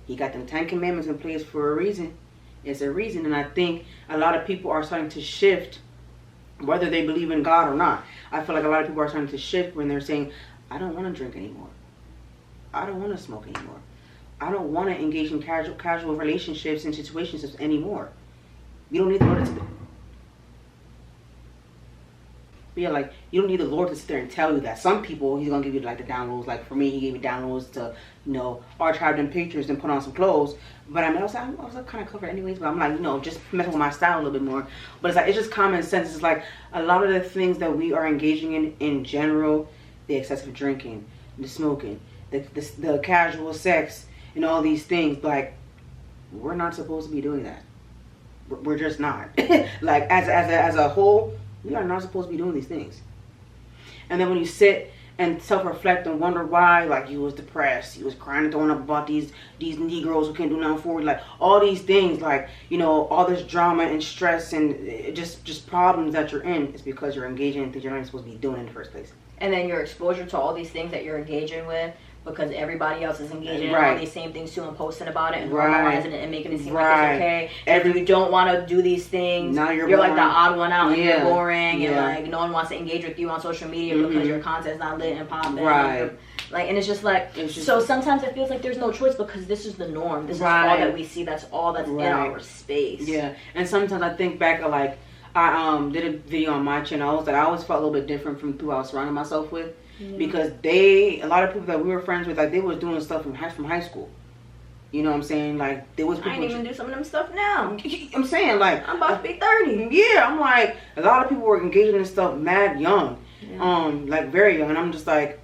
He got them 10 Commandments in place for a reason. It's a reason, and I think a lot of people are starting to shift, whether they believe in God or not. I feel like a lot of people are starting to shift when they're saying, I don't want to drink anymore. I don't want to smoke anymore. I don't want to engage in casual relationships and situations anymore. You don't need the Lord to like, you don't need the Lord to sit there and tell you that. Some people, He's going to give you like the downloads. Like for me, He gave me downloads to, you know, archive them pictures and put on some clothes. But I mean, I was kind of covered anyways. But I'm like, you know, just messing with my style a little bit more. But it's like, it's just common sense. It's like a lot of the things that we are engaging in general, the excessive drinking, the smoking, the casual sex, and all these things, like, we're not supposed to be doing that. We're just not. Like, as a whole, we are not supposed to be doing these things. And then when you sit and self-reflect and wonder why, like, you was depressed, you was crying and throwing up about these Negroes who can't do nothing for you, like, all these things, like, you know, all this drama and stress and just problems that you're in, is because you're engaging in things you're not even supposed to be doing in the first place. And then your exposure to all these things that you're engaging with, because everybody else is engaging in all these same things too, and posting about it and normalizing it and making it seem like it's okay. If you don't want to do these things, now you're like the odd one out and you're boring and like no one wants to engage with you on social media because your content's not lit and popping. Like, and it's just like, so sometimes it feels like there's no choice because this is the norm. This is all that we see. That's all that's in our space. Yeah, and sometimes I think back of like, I did a video on my channel that I always felt a little bit different from who I was surrounding myself with. Because a lot of people that we were friends with, like, they was doing stuff from high school. You know what I'm saying? Like, there was people. I ain't even do some of them stuff now. I'm saying, like, I'm about to be 30. Yeah, I'm like, a lot of people were engaging in stuff mad young. Like, very young. And I'm just like,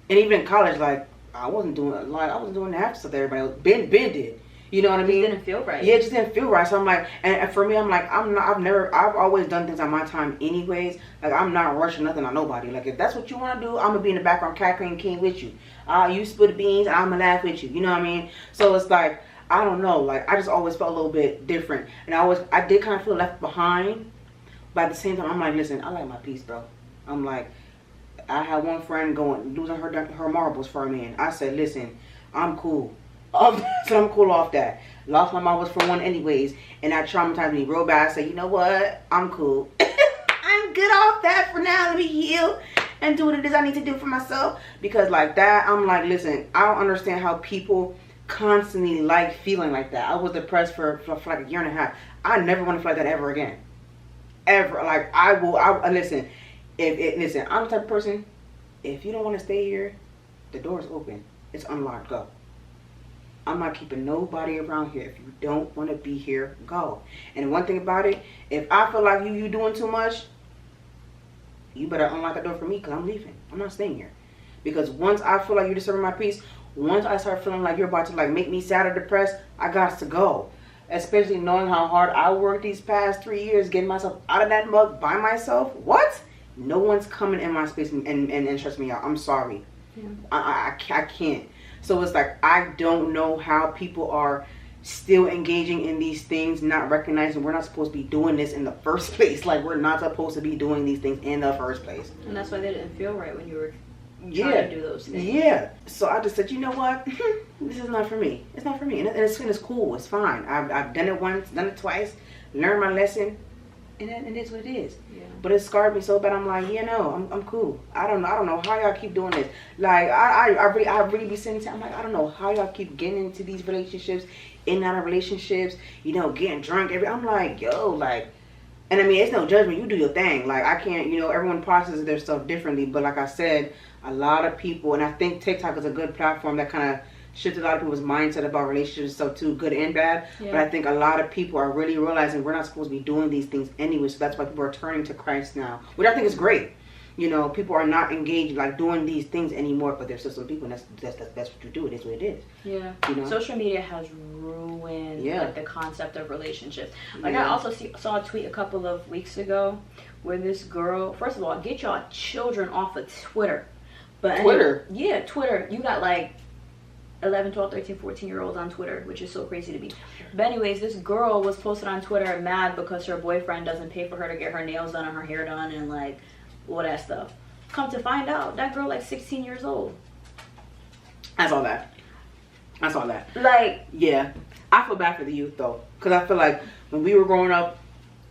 and even in college, like, I wasn't doing the half stuff that everybody else. Ben did. You know what I mean? It didn't feel right. Yeah, it just didn't feel right. So I'm like, and for me, I'm like, I've always done things on my time anyways. Like, I'm not rushing nothing on nobody. Like, if that's what you want to do, I'm going to be in the background cackling king with you. You split the beans, I'm going to laugh with you. You know what I mean? So it's like, I don't know. Like, I just always felt a little bit different. And I did kind of feel left behind. But at the same time, I'm like, listen, I like my peace, bro. I'm like, I had one friend losing her marbles for a man. I said, listen, I'm cool. So I'm cool off that. Lost my marbles for one anyways, and that traumatized me real bad. I said, you know what? I'm cool. I'm good off that for now. Let me heal and do what it is I need to do for myself. Because like that, I'm like, listen, I don't understand how people constantly like feeling like that. I was depressed for like a year and a half. I never want to feel like that ever again. Ever. Like I listen. Listen, I'm the type of person. If you don't want to stay here, the door's open. It's unlocked. Go. I'm not keeping nobody around here. If you don't want to be here, go. And one thing about it, if I feel like you doing too much, you better unlock the door for me, because I'm leaving. I'm not staying here. Because once I feel like you're disturbing my peace, once I start feeling like you're about to like make me sad or depressed, I got to go. Especially knowing how hard I worked these past 3 years getting myself out of that mug by myself. What? No one's coming in my space and stress me out. I'm sorry. Yeah. I can't. So it's like, I don't know how people are still engaging in these things, not recognizing we're not supposed to be doing this in the first place. Like, we're not supposed to be doing these things in the first place. And that's why they didn't feel right when you were trying to do those things. Yeah. So I just said, you know what? This is not for me. It's not for me. And it's cool. It's fine. I've done it once, done it twice, learned my lesson, and it is what it is. Yeah. But it scarred me so bad. I'm like, I'm cool. I don't know how y'all keep doing this. Like, I really be sitting. I'm like, I don't know how y'all keep getting into these relationships, in and out of relationships. Getting drunk. I'm like, yo, like. And I mean, it's no judgment. You do your thing. Like, I can't, everyone processes their stuff differently. But like I said, a lot of people, and I think TikTok is a good platform that kind of shifted a lot of people's mindset about relationships, so too, good and bad. Yeah. But I think a lot of people are really realizing we're not supposed to be doing these things anyway. So that's why people are turning to Christ now, which I think is great. People are not engaged, like, doing these things anymore, but there's still some people, and that's what you do. It is what it is. Yeah. Social media has ruined like, the concept of relationships. Like, I also saw a tweet a couple of weeks ago where this girl, first of all, get y'all children off of Twitter. But Twitter? Twitter. You got, like, 11, 12, 13, 14-year-olds on Twitter, which is so crazy to me. But anyways, this girl was posted on Twitter mad because her boyfriend doesn't pay for her to get her nails done and her hair done and, like, all that stuff. Come to find out, that girl, like, 16 years old. I saw that. Like, yeah. I feel bad for the youth, though. Because I feel like when we were growing up,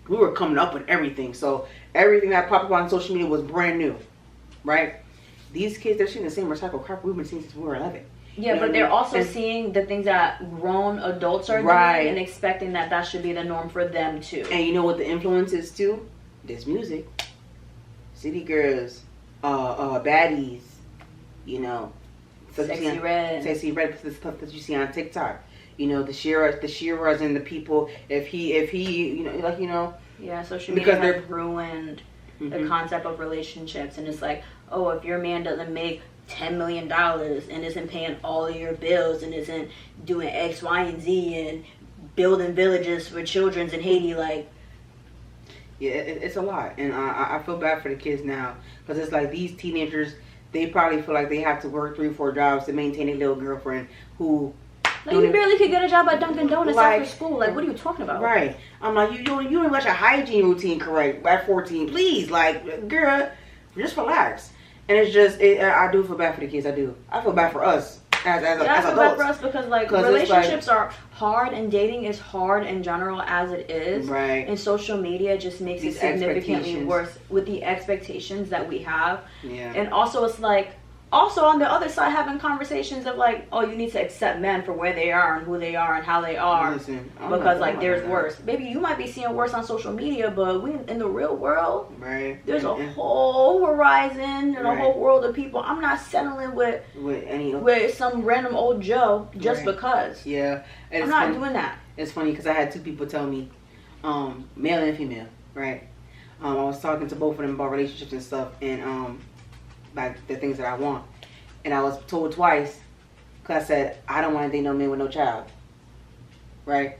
we were coming up with everything. So everything that popped up on social media was brand new. Right? These kids, they're seeing the same recycled crap we've been seeing since we were 11. Yeah, but they're also seeing the things that grown adults are doing and expecting that should be the norm for them too. And you know what the influence is too? This music. City girls, baddies, Sexy Red, the stuff that you see on TikTok. The Shiras and the people. If he, Yeah, social media has ruined the concept of relationships, and it's like, oh, if your man doesn't make $10 million and isn't paying all of your bills and isn't doing X, Y, and Z and building villages for children in Haiti, like. Yeah, it's a lot, and I feel bad for the kids now, because it's like these teenagers, they probably feel like they have to work 3 or 4 jobs to maintain a little girlfriend who. Like, you barely could get a job at Dunkin' Donuts after school. Like, what are you talking about? Right. I'm like, you don't let your hygiene routine correct at 14. Please, like, girl, just relax. And it's just, I do feel bad for the kids. I do. I feel bad for us as adults. I feel bad for us because, like, relationships are hard and dating is hard in general as it is. Right. And social media just makes it significantly worse with the expectations that we have. Yeah. And also, it's like, also on the other side, having conversations of like, oh, you need to accept men for where they are and who they are and how they are. Listen, because like there's worse. Baby, you might be seeing worse on social media, but we in the real world, there's a whole horizon and a whole world of people. I'm not settling with some random old Joe just because. Yeah, and I'm not doing that. It's funny because I had 2 people tell me, male and female, right? I was talking to both of them about relationships and stuff, and like the things that I want, and I was told twice, because I said I don't want to date no man with no child, right?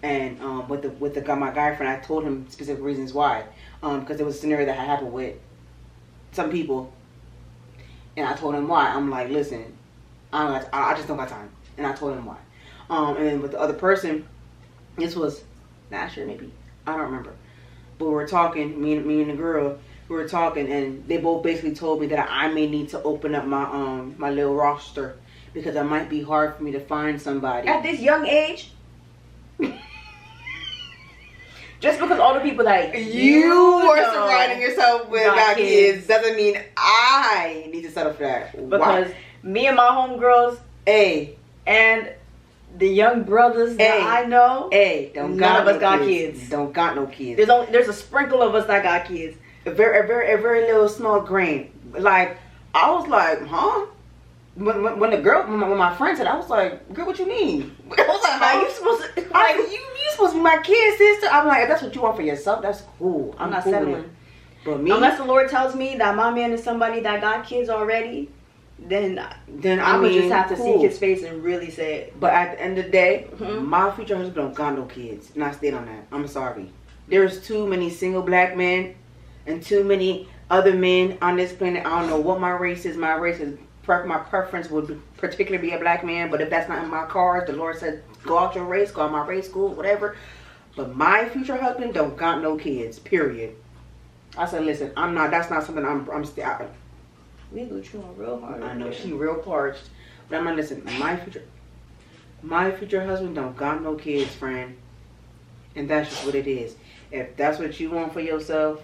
And with the guy, my guy friend, I told him specific reasons why, because there was a scenario that had happened with some people, and I told him why. I'm like, listen, I just don't got time, and I told him why. And then with the other person, this was last year maybe, I don't remember, but we were talking, me and the girl. we were talking, and they both basically told me that I may need to open up my my little roster because it might be hard for me to find somebody At this young age? Just because all the people that you are know surrounding yourself with got kids doesn't mean I need to settle for that. Because me and my homegirls, hey, and the young brothers that I know, don't none of us got kids. Don't got no kids. There's a sprinkle of us that got kids. A very little small grain. Like I was like, huh? When my friend said, I was like, girl, what you mean? I was like, how you supposed to? Like you supposed to be my kid, sister. I'm like, if that's what you want for yourself, that's cool. I'm not cool settling. with it. But me, unless the Lord tells me that my man is somebody that got kids already, then I would just have to seek His face and really say it. But at the end of the day, my future husband don't got no kids, and I stayed on that. I'm sorry. There's too many single black men and too many other men on this planet. I don't know what my race is. My preference would particularly be a black man, but if that's not in my cards, the Lord said, go out your race, go out my race, school, whatever. But my future husband don't got no kids, period. I said, listen, that's not something I'm still. We go chewing real hard. I know she real parched, but I'm not listening. My future husband don't got no kids, friend, and that's just what it is. If that's what you want for yourself,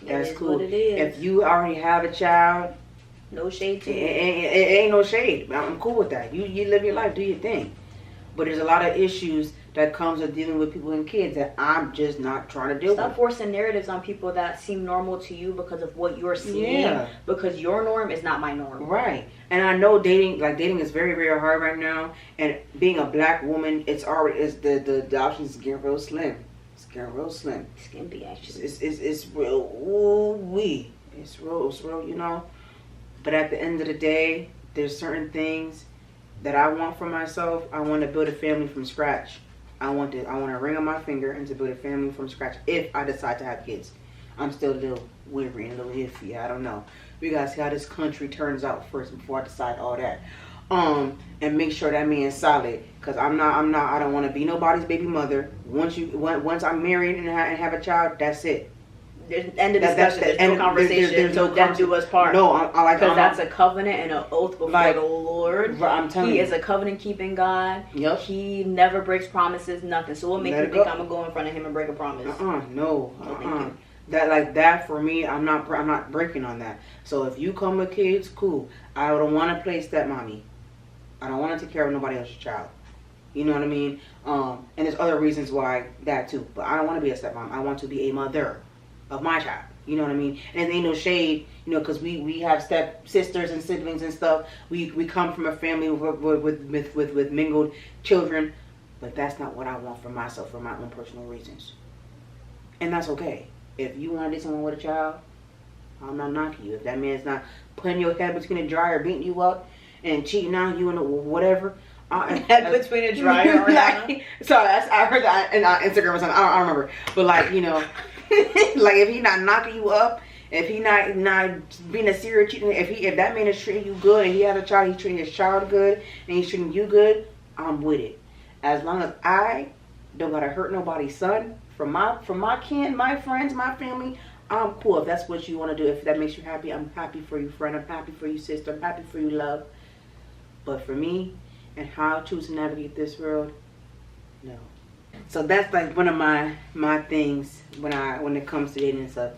that's cool. What it is. If you already have a child, no shade to it ain't no shade. I'm cool with that. You live your life, do your thing. But there's a lot of issues that comes with dealing with people and kids that I'm just not trying to deal with. Stop forcing narratives on people that seem normal to you because of what you're seeing. Yeah. Because your norm is not my norm. Right. And I know dating is very, very hard right now. And being a black woman, the options getting real slim. It's getting real slim. Skimpy, actually. It's real. Ooh-wee. It's real, you know. But at the end of the day, there's certain things that I want for myself. I want to build a family from scratch. I want a ring on my finger and to build a family from scratch if I decide to have kids. I'm still a little weary and a little iffy. I don't know. We gotta see how this country turns out first before I decide all that. And make sure that man's solid. Cause I don't want to be nobody's baby mother. Once I'm married and have a child, that's it. There's end of discussion. There's no conversation. There's no death do us part. No, I like because that's a covenant and an oath before the Lord. I'm telling you, He is a covenant keeping God. Yep. He never breaks promises, nothing. So what makes you think I'm gonna go in front of Him and break a promise? No. That for me, I'm not breaking on that. So if you come with kids, cool. I don't want to play stepmommy. I don't want to take care of nobody else's child. You know what I mean? And there's other reasons why that too. But I don't want to be a stepmom. I want to be a mother of my child. You know what I mean? And it ain't no shade, you know, because we have step sisters and siblings and stuff. We come from a family with mingled children, but that's not what I want for myself for my own personal reasons. And that's okay. If you want to date someone with a child, I'm not knocking you. If that man's not putting your head between a dryer, beating you up, and cheating on you and whatever. Head between a dryer. Sorry, I heard that on Instagram or something. I don't remember. But like, you know. Like if he not knocking you up, if he not being a serial cheater, if that man is treating you good and he has a child, he's treating his child good and he's treating you good, I'm with it. As long as I don't gotta hurt nobody's son, from my kin, my friends, my family, I'm cool. If that's what you want to do, if that makes you happy, I'm happy for you, friend. I'm happy for you, sister. I'm happy for you, love. But for me and how I choose to navigate this world, no. So that's like one of my things when it comes to dating and stuff.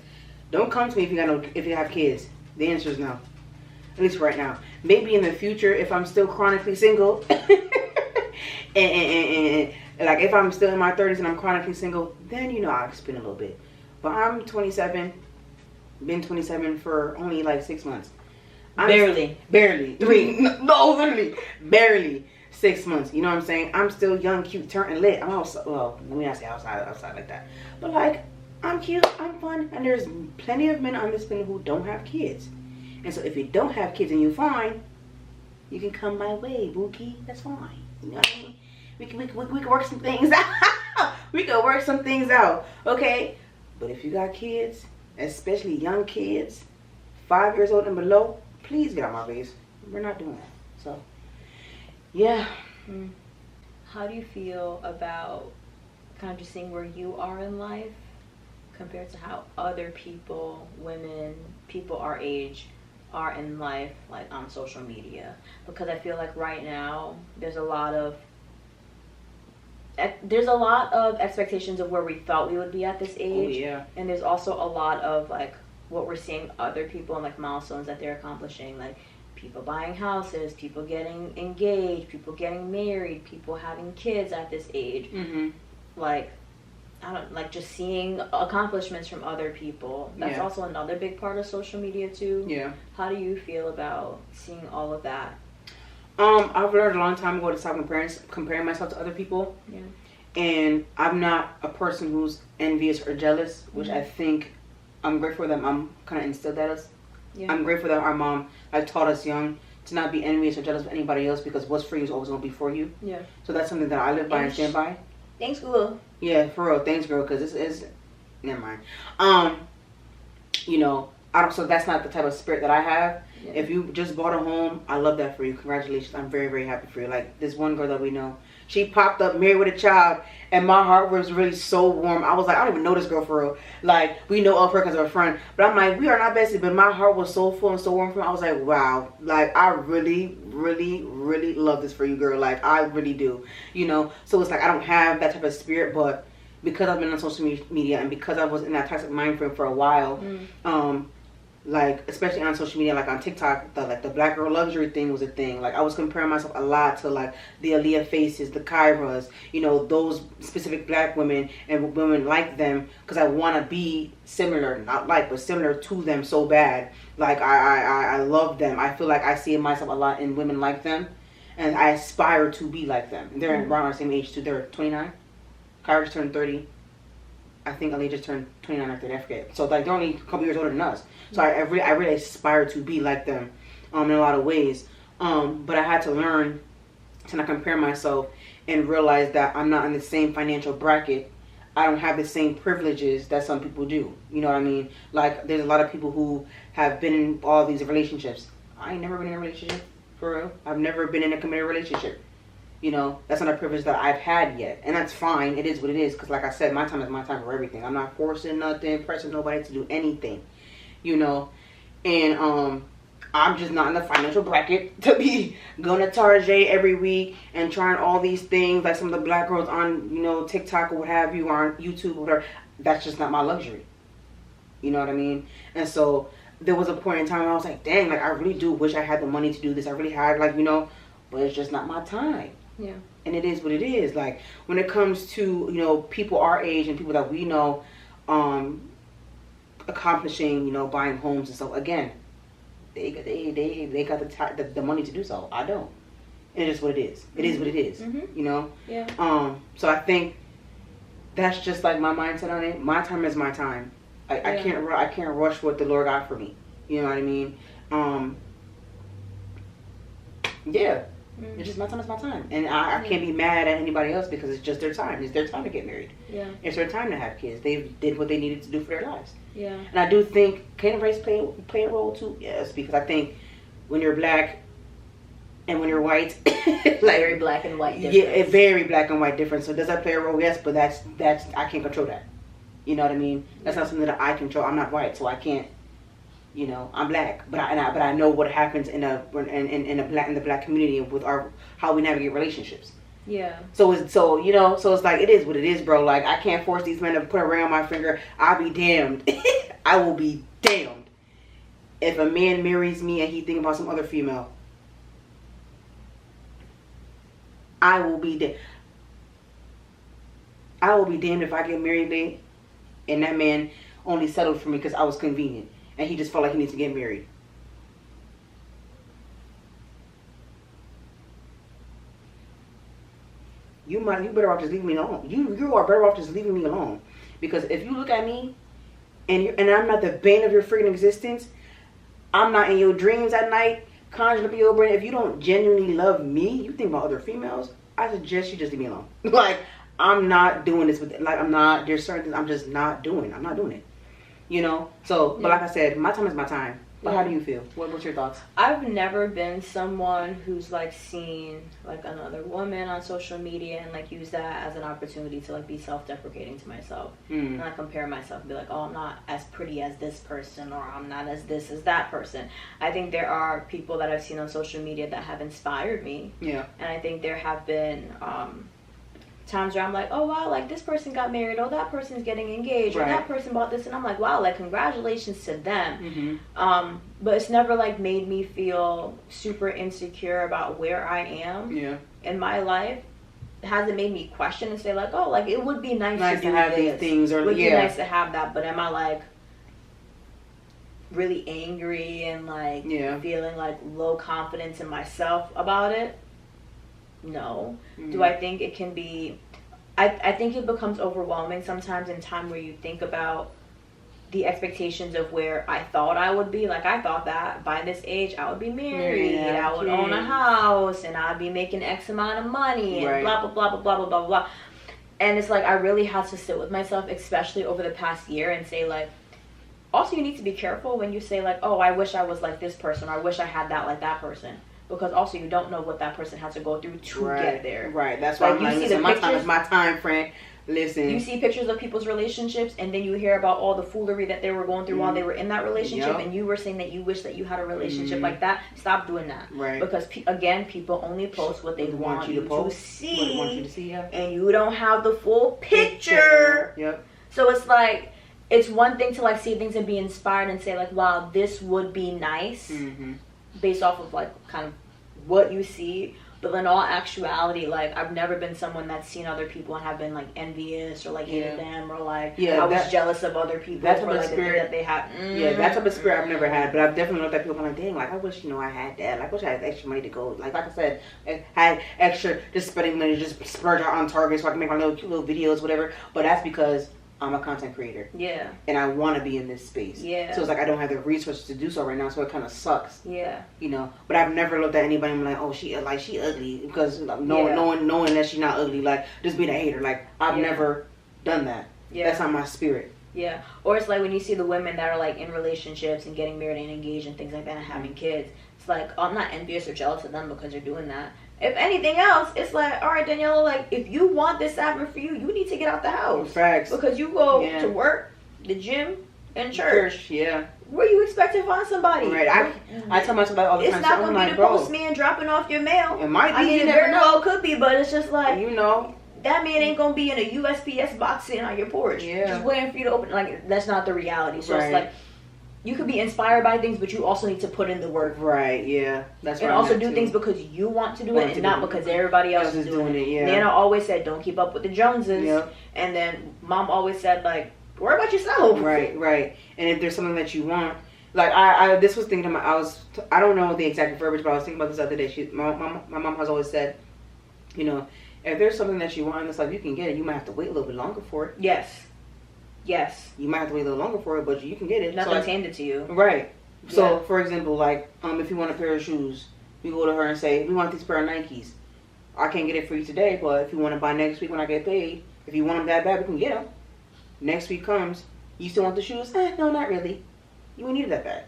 Don't come to me if you have kids. The answer is no. At least right now. Maybe in the future if I'm still chronically single and like if I'm still in my 30s and I'm chronically single, then you know I'll spin a little bit. But I'm 27, been 27 for only like 6 months. Barely. 3. No, literally. Barely. 6 months, you know what I'm saying? I'm still young, cute, turnt, and lit. I'm also, well, let me not say outside like that. But like, I'm cute, I'm fun, and there's plenty of men on this planet who don't have kids. And so if you don't have kids and you're fine, you can come my way, Bookie. That's fine. You know what I mean? We can work some things out. We can work some things out, okay? But if you got kids, especially young kids, 5 years old and below, please get out my face. We're not doing that. So. Yeah. How do you feel about kind of just seeing where you are in life compared to how other people, women, people our age, are in life, like on social media. Because I feel like right now there's a lot of expectations of where we thought we would be at this age. Oh, yeah. And there's also a lot of like what we're seeing other people and like milestones that they're accomplishing, like people buying houses, people getting engaged, people getting married, people having kids at this age. Like, I don't like just seeing accomplishments from other people. That's also another big part of social media too. Yeah. How do you feel about seeing all of that? I've learned a long time ago to stop comparing myself to other people. Yeah. And I'm not a person who's envious or jealous, which I think I'm grateful that mom kind of instilled that us. Yeah. I'm grateful that our mom like taught us young to not be envious or jealous of anybody else, because what's for you is always going to be for you. Yeah. So that's something that I live by and stand by. Thanks, girl. Yeah, for real. Thanks, girl, because this is... Never mind. You know, so that's not the type of spirit that I have. Yeah. If you just bought a home, I love that for you. Congratulations. I'm very, very happy for you. Like, this one girl that we know, she popped up married with a child, and my heart was really so warm. I was like, I don't even know this girl for real. Like, we know of her because of a friend. But I'm like, we are not besties, but my heart was so full and so warm for her. I was like, wow. Like, I really, really, really love this for you, girl. Like, I really do. You know? So it's like, I don't have that type of spirit, but because I've been on social media and because I was in that toxic mind frame for a while, like, especially on social media, like on TikTok, the black girl luxury thing was a thing. Like, I was comparing myself a lot to, like, the Aaliyah Faces, the Kyras, you know, those specific black women and women like them, because I want to be similar, not like, but similar to them so bad. Like, I love them. I feel like I see myself a lot in women like them, and I aspire to be like them. And they're around our same age, too. They're 29. Kyra just turned 30. I think Aaliyah just turned 29 or 30, I forget. So, like, they're only a couple years older than us. So I really aspire to be like them in a lot of ways. But I had to learn to not compare myself and realize that I'm not in the same financial bracket. I don't have the same privileges that some people do. You know what I mean? Like, there's a lot of people who have been in all these relationships. I ain't never been in a relationship, for real. I've never been in a committed relationship. You know, that's not a privilege that I've had yet. And that's fine. It is what it is. Because like I said, my time is my time for everything. I'm not forcing nothing, pressing nobody to do anything. You know, and I'm just not in the financial bracket to be going to Target every week and trying all these things like some of the black girls on, you know, TikTok or what have you, or on YouTube or whatever. That's just not my luxury. You know what I mean? And so there was a point in time where I was like, dang, like, I really do wish I had the money to do this. I really had, like, you know, but it's just not my time. Yeah. And it is what it is. Like, when it comes to, you know, people our age and people that we know, accomplishing, you know, buying homes and stuff, again, they got the money to do so. I don't. And it is what it is. It is what it is. You know? Yeah. So I think that's just like my mindset on it. My time is my time. I can't rush what the Lord got for me. You know what I mean? Yeah. It's just my time is my time. And I can't be mad at anybody else because it's just their time. It's their time to get married. Yeah. It's their time to have kids. They did what they needed to do for their lives. Yeah. And I do think, can race play a role too? Yes, because I think when you're black and when you're white, like, very black and white difference. Yeah, a very black and white difference. So does that play a role? Yes, but that's I can't control that. You know what I mean? That's not something that I control. I'm not white, so I can't. You know, I'm black, but I know what happens in the black community with how we navigate relationships. Yeah. So it's like, it is what it is, bro. Like, I can't force these men to put a ring on my finger. I'll be damned. I will be damned if a man marries me and he thinking about some other female. I will be damned. I will be damned if I get married, babe, and that man only settled for me because I was convenient. And he just felt like he needs to get married. You better off just leaving me alone. You are better off just leaving me alone. Because if you look at me, and I'm not the bane of your freaking existence, I'm not in your dreams at night, conjuring up your brain. If you don't genuinely love me, you think about other females, I suggest you just leave me alone. Like, I'm not doing this with, like, there's certain things I'm just not doing. I'm not doing it. You know? So, but like I said, my time is my time. But how do you feel? What's your thoughts? I've never been someone who's like seen like another woman on social media and like use that as an opportunity to like be self-deprecating to myself. And I compare myself and be like, oh, I'm not as pretty as this person, or I'm not as this as that person. I think there are people that I've seen on social media that have inspired me. Yeah. And I think there have been times where I'm like, oh wow, like this person got married, oh that person's getting engaged, or that person bought this, and I'm like, wow, like congratulations to them. But it's never like made me feel super insecure about where I am in my life. It hasn't made me question and say like, oh, like it would be nice to have these things, or it would be nice to have that, but am I like really angry and like feeling like low confidence in myself about it? No. Do I think it can be... I think it becomes overwhelming sometimes in time where you think about the expectations of where I thought I would be. Like, I thought that by this age I would be married, I would own a house, and I'd be making X amount of money, and blah, blah, blah, blah, blah, blah, blah, blah. And it's like, I really had to sit with myself, especially over the past year, and say, like, also you need to be careful when you say, like, oh, I wish I was like this person, or I wish I had that like that person. Because also you don't know what that person has to go through to get there. Right. That's why like, you see the pictures, time is my time, friend. Listen. You see pictures of people's relationships, and then you hear about all the foolery that they were going through while they were in that relationship, and you were saying that you wish that you had a relationship like that. Stop doing that. Right. Because again, people only post what they want you to see. What they want you to see, and you don't have the full picture. Yep. So it's like, it's one thing to like see things and be inspired and say like, wow, this would be nice, based off of like kind of what you see. But in all actuality, like, I've never been someone that's seen other people and have been like envious or like hated them, or like I was jealous of other people. That's for, like, the spirit that they have. Yeah, that's a spirit I've never had. But I've definitely looked at people and like, dang, like I wish I had that. Like, I wish I had extra money to go. Like I said, I had extra just spending money to just splurge out on Target so I can make my cute little videos, whatever. But that's because I'm a content creator. Yeah. And I want to be in this space. Yeah. So it's like I don't have the resources to do so right now, so it kind of sucks. Yeah. You know, but I've never looked at anybody and been like, oh, she ugly, because knowing that she's not ugly, like just being a hater. Like I've never done that. Yeah. That's not my spirit. Yeah. Or it's like when you see the women that are like in relationships and getting married and engaged and things like that and having kids. It's like, I'm not envious or jealous of them because they're doing that. If anything else, it's like, all right, Daniela, like, if you want this to happen for you, you need to get out the house. Facts. Because you go to work, the gym, and church. Yeah. Where you expect to find somebody? Right. I tell myself that all the time. It's not going to be the postman dropping off your mail. It might be. I mean, it very well could be, but it's just like, that man ain't going to be in a USPS box sitting on your porch. Yeah. Just waiting for you to open. Like, that's not the reality. So it's like, you could be inspired by things, but you also need to put in the work. Right, yeah. That's right. And also do things because you want to do it and not because everybody else is doing it. Yeah. Nana always said, don't keep up with the Joneses. Yep. And then Mom always said, like, worry about yourself. Right, right. And if there's something that you want, like, I this was thinking about, I don't know the exact verbiage, but I was thinking about this other day. My mom has always said, you know, if there's something that you want in this life, you can get it. You might have to wait a little bit longer for it. Yes. Yes. You might have to wait a little longer for it, but you can get it. Nothing's handed to you. Right. So, for example, like, if you want a pair of shoes, you go to her and say, we want this pair of Nikes. I can't get it for you today, but if you want to buy next week when I get paid, if you want them that bad, we can get them. Next week comes, you still want the shoes? No, not really. You need that bad.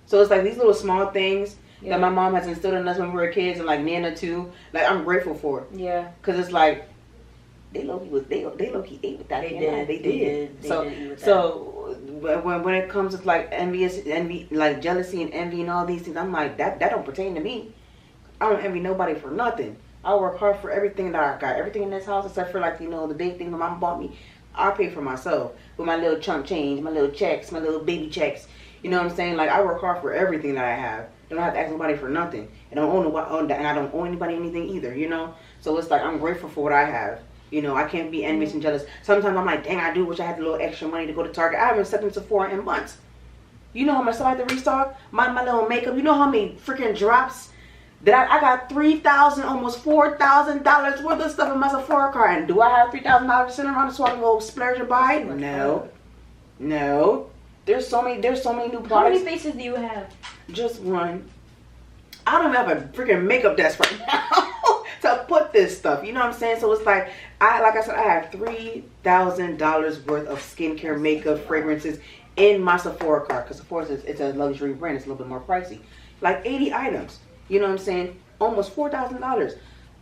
So it's like these little small things that my mom has instilled in us when we were kids, and like Nana too. Like, I'm grateful for. Yeah. Because it's like, they low-key ate with that. They did. So when it comes to like envy, like jealousy and envy and all these things, I'm like, that don't pertain to me. I don't envy nobody for nothing. I work hard for everything that I got. Everything in this house, except for like, the big thing that Mom bought me, I pay for myself with my little chunk change, my little checks, my little baby checks. You know what I'm saying? Like, I work hard for everything that I have. I don't have to ask nobody for nothing. And I don't owe anybody anything either, you know? So it's like, I'm grateful for what I have. You know, I can't be envious and jealous. Sometimes I'm like, dang, I do wish I had a little extra money to go to Target. I haven't stepped into Sephora in months. You know how much stuff I have to restock? My little makeup. You know how many freaking drops that I got $3,000, almost $4,000 worth of stuff in my Sephora cart. And do I have $3,000 sitting around so I can go splurge and buy? No. There's so many new products. How many faces do you have? Just one. I don't have a freaking makeup desk right now to put this stuff. You know what I'm saying? So it's like, I have $3,000 worth of skincare, makeup, fragrances in my Sephora cart, because Sephora it's a luxury brand. It's a little bit more pricey. Like 80 items. You know what I'm saying? Almost $4,000.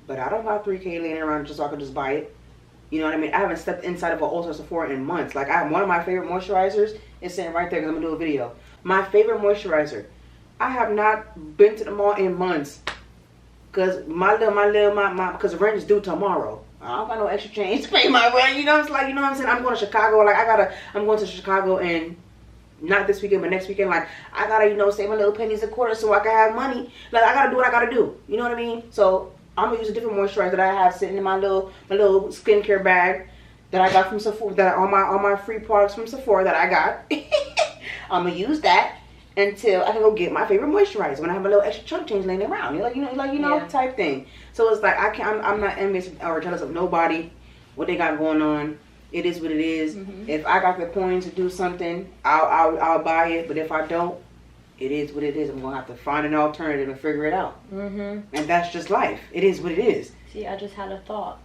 But I don't have $3K laying around just so I can just buy it. You know what I mean? I haven't stepped inside of an Ulta Sephora in months. Like, I have one of my favorite moisturizers is sitting right there because I'm going to do a video. My favorite moisturizer. I have not been to the mall in months. Because because the rent is due tomorrow. I don't got no extra change to pay my rent. You know, it's like, you know what I'm saying? I'm going to Chicago. Like, I'm going to Chicago and not this weekend, but next weekend. Like, I got to, you know, save my little pennies a quarter so I can have money. Like, I got to do what I got to do. You know what I mean? So, I'm going to use a different moisturizer that I have sitting in my little skincare bag that I got from Sephora, that all my free products from Sephora that I got. I'm going to use that until I can go get my favorite moisturizer when I have a little extra chunk change laying around. Type thing. So it's like I'm not envious or jealous of nobody, what they got going on. It is what it is. Mm-hmm. If I got the coins to do something, I'll buy it. But if I don't, it is what it is. I'm gonna have to find an alternative and figure it out. Mm-hmm. And that's just life. It is what it is. See, I just had a thought.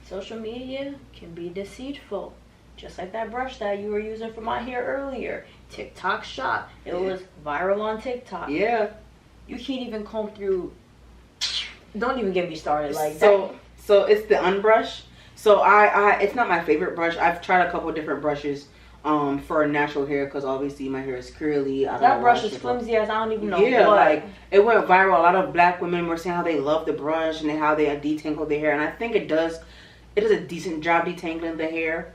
Social media can be deceitful. Just like that brush that you were using for my hair earlier. TikTok shop. It was viral on TikTok. Yeah. You can't even comb through. Don't even get me started. Like so it's the unbrush. So I it's not my favorite brush. I've tried a couple different brushes for natural hair because obviously my hair is curly. That brush is flimsy as I don't even know. Yeah, what. Like it went viral. A lot of black women were saying how they love the brush and how they detangle their hair, and I think it does a decent job detangling the hair.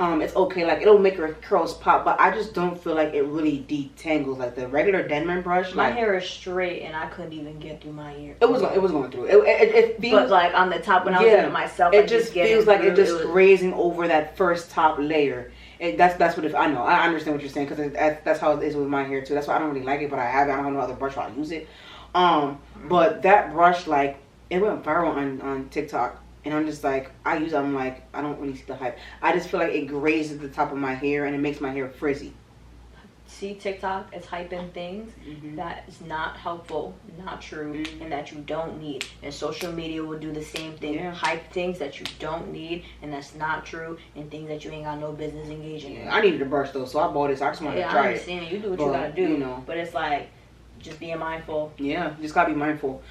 It's okay, like it'll make your curls pop, but I just don't feel like it really detangles like the regular Denman brush. My hair is straight, and I couldn't even get through my hair. It was going through. It feels, but like on the top when I was doing it myself, it just feels like it just grazing over that first top layer. That's what I know. I understand what you're saying because that's how it is with my hair too. That's why I don't really like it, but I have it. I don't have no other brush while I use it. But that brush, like, it went viral on TikTok. And I'm just like, I use it, I'm like, I don't really see the hype. I just feel like it grazes the top of my hair and it makes my hair frizzy. See, TikTok is hyping things that is not helpful, not true, and that you don't need. And social media will do the same thing. Yeah. Hype things that you don't need and that's not true, and things that you ain't got no business engaging in. I needed a brush though, so I bought this. I just wanted to try it. I understand. You do what you gotta do. You know. But it's like, just being mindful. Yeah, just gotta be mindful.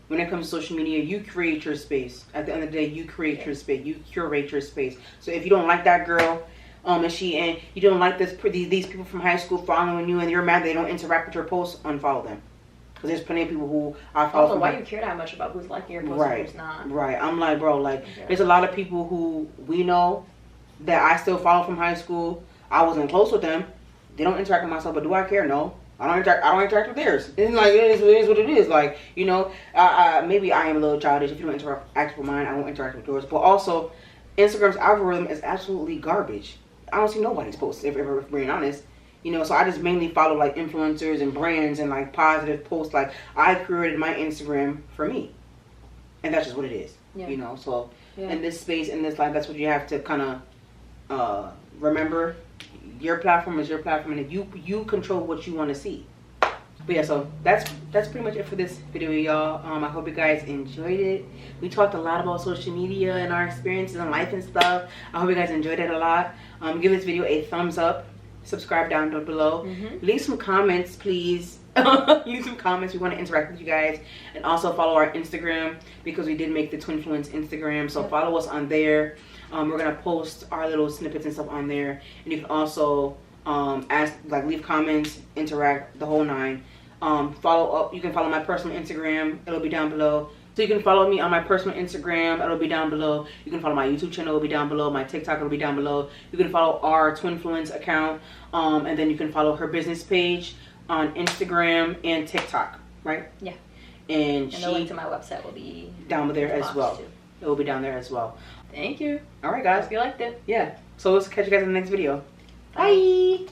When it comes to social media, you create your space. At the end of the day, you create your space. You curate your space. So if you don't like that girl, and you don't like these people from high school following you, and you're mad they don't interact with your posts, unfollow them. Because there's plenty of people who I follow. Also, why you care that much about who's liking your post and who's not? Right. I'm like, bro, like, there's a lot of people who we know that I still follow from high school. I wasn't close with them. They don't interact with myself, but do I care? No. I don't interact with theirs. It's like, it is what it is. Like, you know, maybe I am a little childish. If you don't interact with mine, I won't interact with yours. But also, Instagram's algorithm is absolutely garbage. I don't see nobody's posts, if being honest. You know, so I just mainly follow like influencers and brands and like positive posts. Like, I created my Instagram for me. And that's just what it is. Yeah. You know, so in this space, in this life, that's what you have to kind of remember. Your platform is your platform, and you control what you want to see. But yeah, so that's pretty much it for this video, y'all. I hope you guys enjoyed it. We talked a lot about social media and our experiences in life and stuff. I hope you guys enjoyed it a lot. Give this video a thumbs up. Subscribe down below. Leave some comments, please. Leave some comments. We want to interact with you guys, and also follow our Instagram because we did make the Twinfluence Instagram. So follow us on there. We're gonna post our little snippets and stuff on there, and you can also leave comments, interact, the whole nine. Follow up. You can follow my personal Instagram. It'll be down below. So you can follow me on my personal Instagram. It'll be down below. You can follow my YouTube channel. It'll be down below. My TikTok will be down below. You can follow our Twinfluence account, and then you can follow her business page on Instagram and TikTok. Right? Yeah. And the link to my website will be down there as well. Too. It will be down there as well. Thank you. All right, guys. Hope you liked it. Yeah. So let's catch you guys in the next video. Bye.